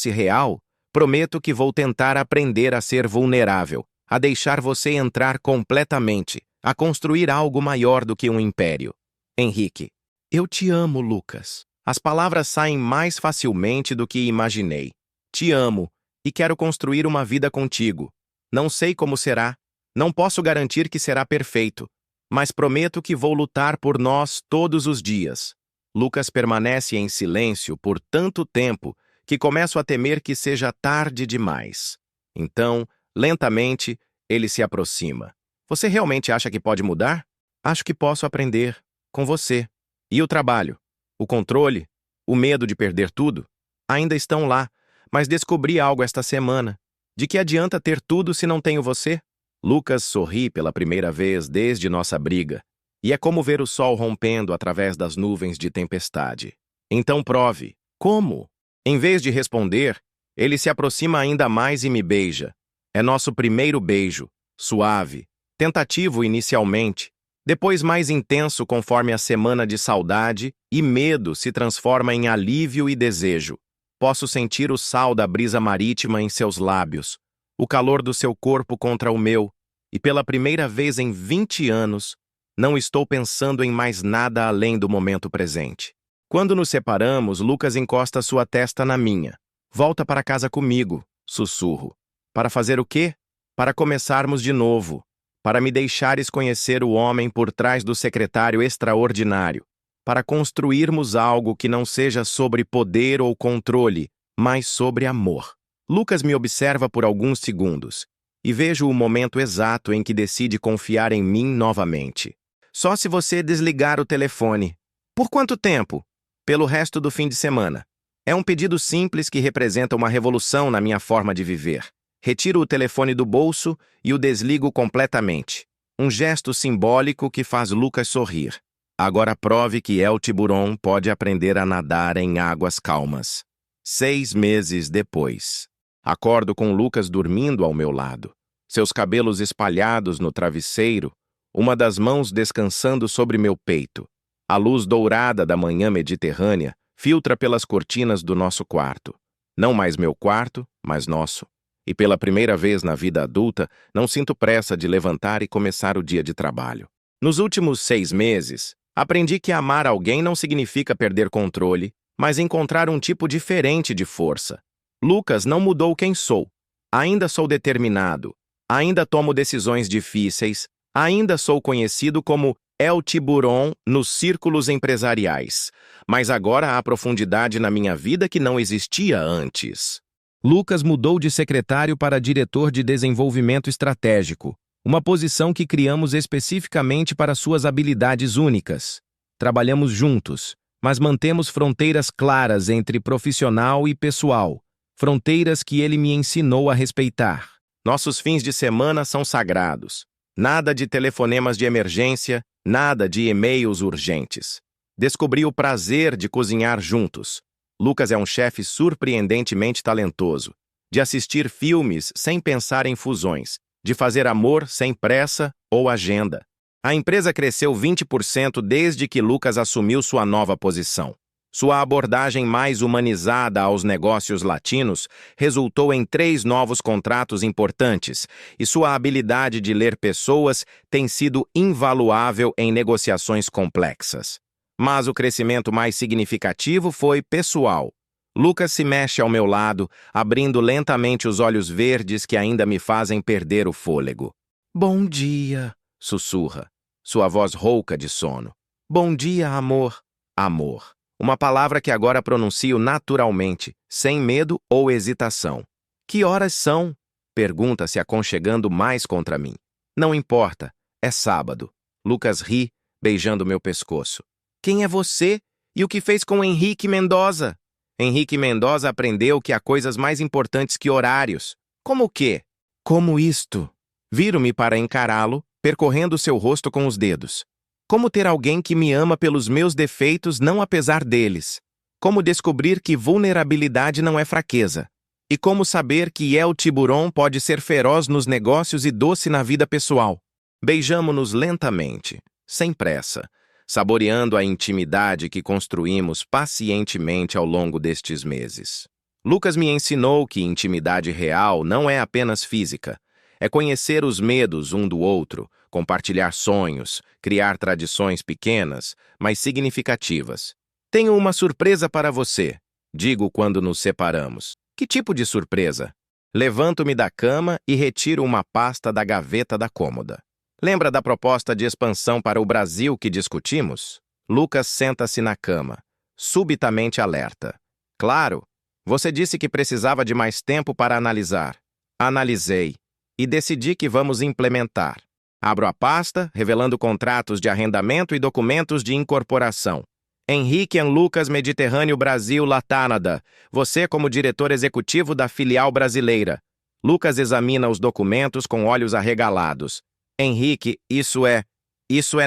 real, prometo que vou tentar aprender a ser vulnerável, a deixar você entrar completamente, a construir algo maior do que um império. Henrique, eu te amo, Lucas. As palavras saem mais facilmente do que imaginei. Te amo e quero construir uma vida contigo. Não sei como será, não posso garantir que será perfeito, mas prometo que vou lutar por nós todos os dias. Lucas permanece em silêncio por tanto tempo que começo a temer que seja tarde demais. Então, lentamente, ele se aproxima. Você realmente acha que pode mudar? Acho que posso aprender com você. E o trabalho? O controle? O medo de perder tudo? Ainda estão lá, mas descobri algo esta semana. De que adianta ter tudo se não tenho você? Lucas sorri pela primeira vez desde nossa briga. E é como ver o sol rompendo através das nuvens de tempestade. Então prove. Como? Em vez de responder, ele se aproxima ainda mais e me beija. É nosso primeiro beijo, suave, tentativo inicialmente, depois mais intenso conforme a semana de saudade e medo se transforma em alívio e desejo. Posso sentir o sal da brisa marítima em seus lábios, o calor do seu corpo contra o meu, e pela primeira vez em 20 anos, não estou pensando em mais nada além do momento presente. Quando nos separamos, Lucas encosta sua testa na minha. Volta para casa comigo, sussurro. Para fazer o quê? Para começarmos de novo. Para me deixares conhecer o homem por trás do secretário extraordinário. Para construirmos algo que não seja sobre poder ou controle, mas sobre amor. Lucas me observa por alguns segundos e vejo o momento exato em que decide confiar em mim novamente. Só se você desligar o telefone. Por quanto tempo? Pelo resto do fim de semana. É um pedido simples que representa uma revolução na minha forma de viver. Retiro o telefone do bolso e o desligo completamente. Um gesto simbólico que faz Lucas sorrir. Agora prove que El Tiburon pode aprender a nadar em águas calmas. 6 meses depois. Acordo com Lucas dormindo ao meu lado. Seus cabelos espalhados no travesseiro, uma das mãos descansando sobre meu peito. A luz dourada da manhã mediterrânea filtra pelas cortinas do nosso quarto. Não mais meu quarto, mas nosso. E pela primeira vez na vida adulta, não sinto pressa de levantar e começar o dia de trabalho. Nos últimos 6 meses, aprendi que amar alguém não significa perder controle, mas encontrar um tipo diferente de força. Lucas não mudou quem sou. Ainda sou determinado. Ainda tomo decisões difíceis. Ainda sou conhecido como El Tiburon nos círculos empresariais. Mas agora há profundidade na minha vida que não existia antes. Lucas mudou de secretário para diretor de desenvolvimento estratégico, uma posição que criamos especificamente para suas habilidades únicas. Trabalhamos juntos, mas mantemos fronteiras claras entre profissional e pessoal, fronteiras que ele me ensinou a respeitar. Nossos fins de semana são sagrados. Nada de telefonemas de emergência, nada de e-mails urgentes. Descobri o prazer de cozinhar juntos. Lucas é um chefe surpreendentemente talentoso, de assistir filmes sem pensar em fusões, de fazer amor sem pressa ou agenda. A empresa cresceu 20% desde que Lucas assumiu sua nova posição. Sua abordagem mais humanizada aos negócios latinos resultou em 3 novos contratos importantes, e sua habilidade de ler pessoas tem sido invaluável em negociações complexas. Mas o crescimento mais significativo foi pessoal. Lucas se mexe ao meu lado, abrindo lentamente os olhos verdes que ainda me fazem perder o fôlego. Bom dia, sussurra, sua voz rouca de sono. Bom dia, amor. Amor. Uma palavra que agora pronuncio naturalmente, sem medo ou hesitação. Que horas são? Pergunta se aconchegando mais contra mim. Não importa, é sábado. Lucas ri, beijando meu pescoço. Quem é você? E o que fez com Henrique Mendoza? Henrique Mendoza aprendeu que há coisas mais importantes que horários. Como o quê? Como isto. Viro-me para encará-lo, percorrendo seu rosto com os dedos. Como ter alguém que me ama pelos meus defeitos, não apesar deles. Como descobrir que vulnerabilidade não é fraqueza. E como saber que El Tiburon pode ser feroz nos negócios e doce na vida pessoal. Beijamo-nos lentamente, sem pressa, saboreando a intimidade que construímos pacientemente ao longo destes meses. Lucas me ensinou que intimidade real não é apenas física. É conhecer os medos um do outro, compartilhar sonhos, criar tradições pequenas, mas significativas. Tenho uma surpresa para você, digo quando nos separamos. Que tipo de surpresa? Levanto-me da cama e retiro uma pasta da gaveta da cômoda. Lembra da proposta de expansão para o Brasil que discutimos? Lucas senta-se na cama, subitamente alerta. Claro, Você disse que precisava de mais tempo para analisar. Analisei e decidi que vamos implementar. Abro a pasta, revelando contratos de arrendamento e documentos de incorporação. Henrique and Lucas Mediterrâneo Brasil Latânada, você como diretor executivo da filial brasileira. Lucas examina os documentos com olhos arregalados. Henrique, isso é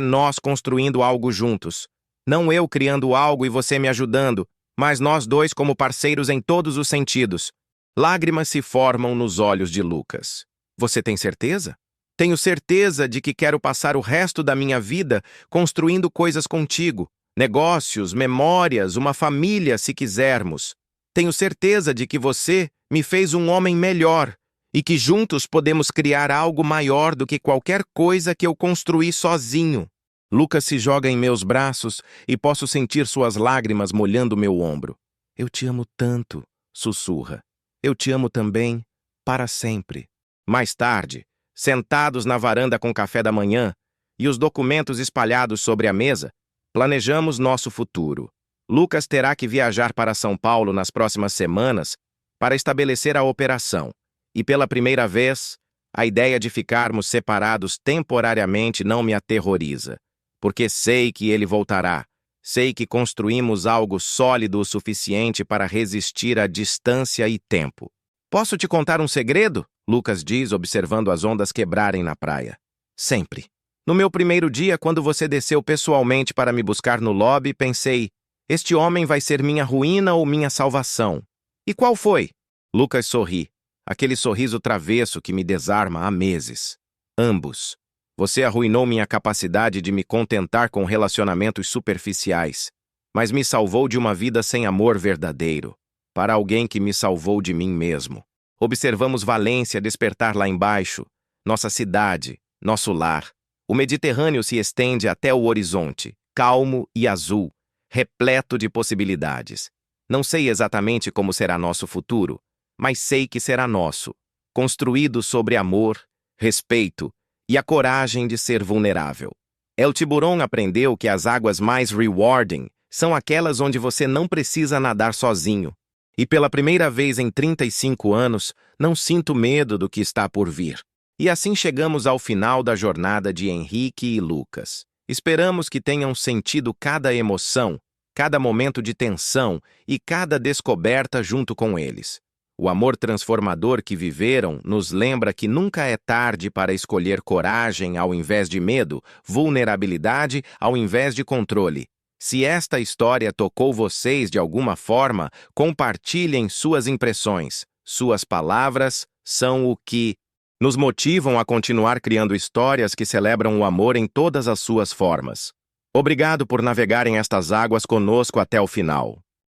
nós construindo algo juntos. Não eu criando algo e você me ajudando, mas nós dois como parceiros em todos os sentidos. Lágrimas se formam nos olhos de Lucas. Você tem certeza? Tenho certeza de que quero passar o resto da minha vida construindo coisas contigo. Negócios, memórias, uma família, se quisermos. Tenho certeza de que você me fez um homem melhor e que juntos podemos criar algo maior do que qualquer coisa que eu construí sozinho. Lucas se joga em meus braços e posso sentir suas lágrimas molhando meu ombro. Eu te amo tanto, sussurra. Eu te amo também, para sempre. Mais tarde, sentados na varanda com café da manhã e os documentos espalhados sobre a mesa, planejamos nosso futuro. Lucas terá que viajar para São Paulo nas próximas semanas para estabelecer a operação. E pela primeira vez, a ideia de ficarmos separados temporariamente não me aterroriza. Porque sei que ele voltará. Sei que construímos algo sólido o suficiente para resistir à distância e tempo. Posso te contar um segredo? Lucas diz, observando as ondas quebrarem na praia. Sempre. No meu primeiro dia, quando você desceu pessoalmente para me buscar no lobby, pensei, este homem vai ser minha ruína ou minha salvação. E qual foi? Lucas sorri. Aquele sorriso travesso que me desarma há meses. Ambos. Você arruinou minha capacidade de me contentar com relacionamentos superficiais, mas me salvou de uma vida sem amor verdadeiro, para alguém que me salvou de mim mesmo. Observamos Valência despertar lá embaixo, nossa cidade, nosso lar. O Mediterrâneo se estende até o horizonte, calmo e azul, repleto de possibilidades. Não sei exatamente como será nosso futuro, mas sei que será nosso, construído sobre amor, respeito e a coragem de ser vulnerável. El Tiburon aprendeu que as águas mais rewarding são aquelas onde você não precisa nadar sozinho. E pela primeira vez em 35 anos, não sinto medo do que está por vir. E assim chegamos ao final da jornada de Henrique e Lucas. Esperamos que tenham sentido cada emoção, cada momento de tensão e cada descoberta junto com eles. O amor transformador que viveram nos lembra que nunca é tarde para escolher coragem ao invés de medo, vulnerabilidade ao invés de controle. Se esta história tocou vocês de alguma forma, compartilhem suas impressões. Suas palavras são o que nos motivam a continuar criando histórias que celebram o amor em todas as suas formas. Obrigado por navegarem estas águas conosco até o final.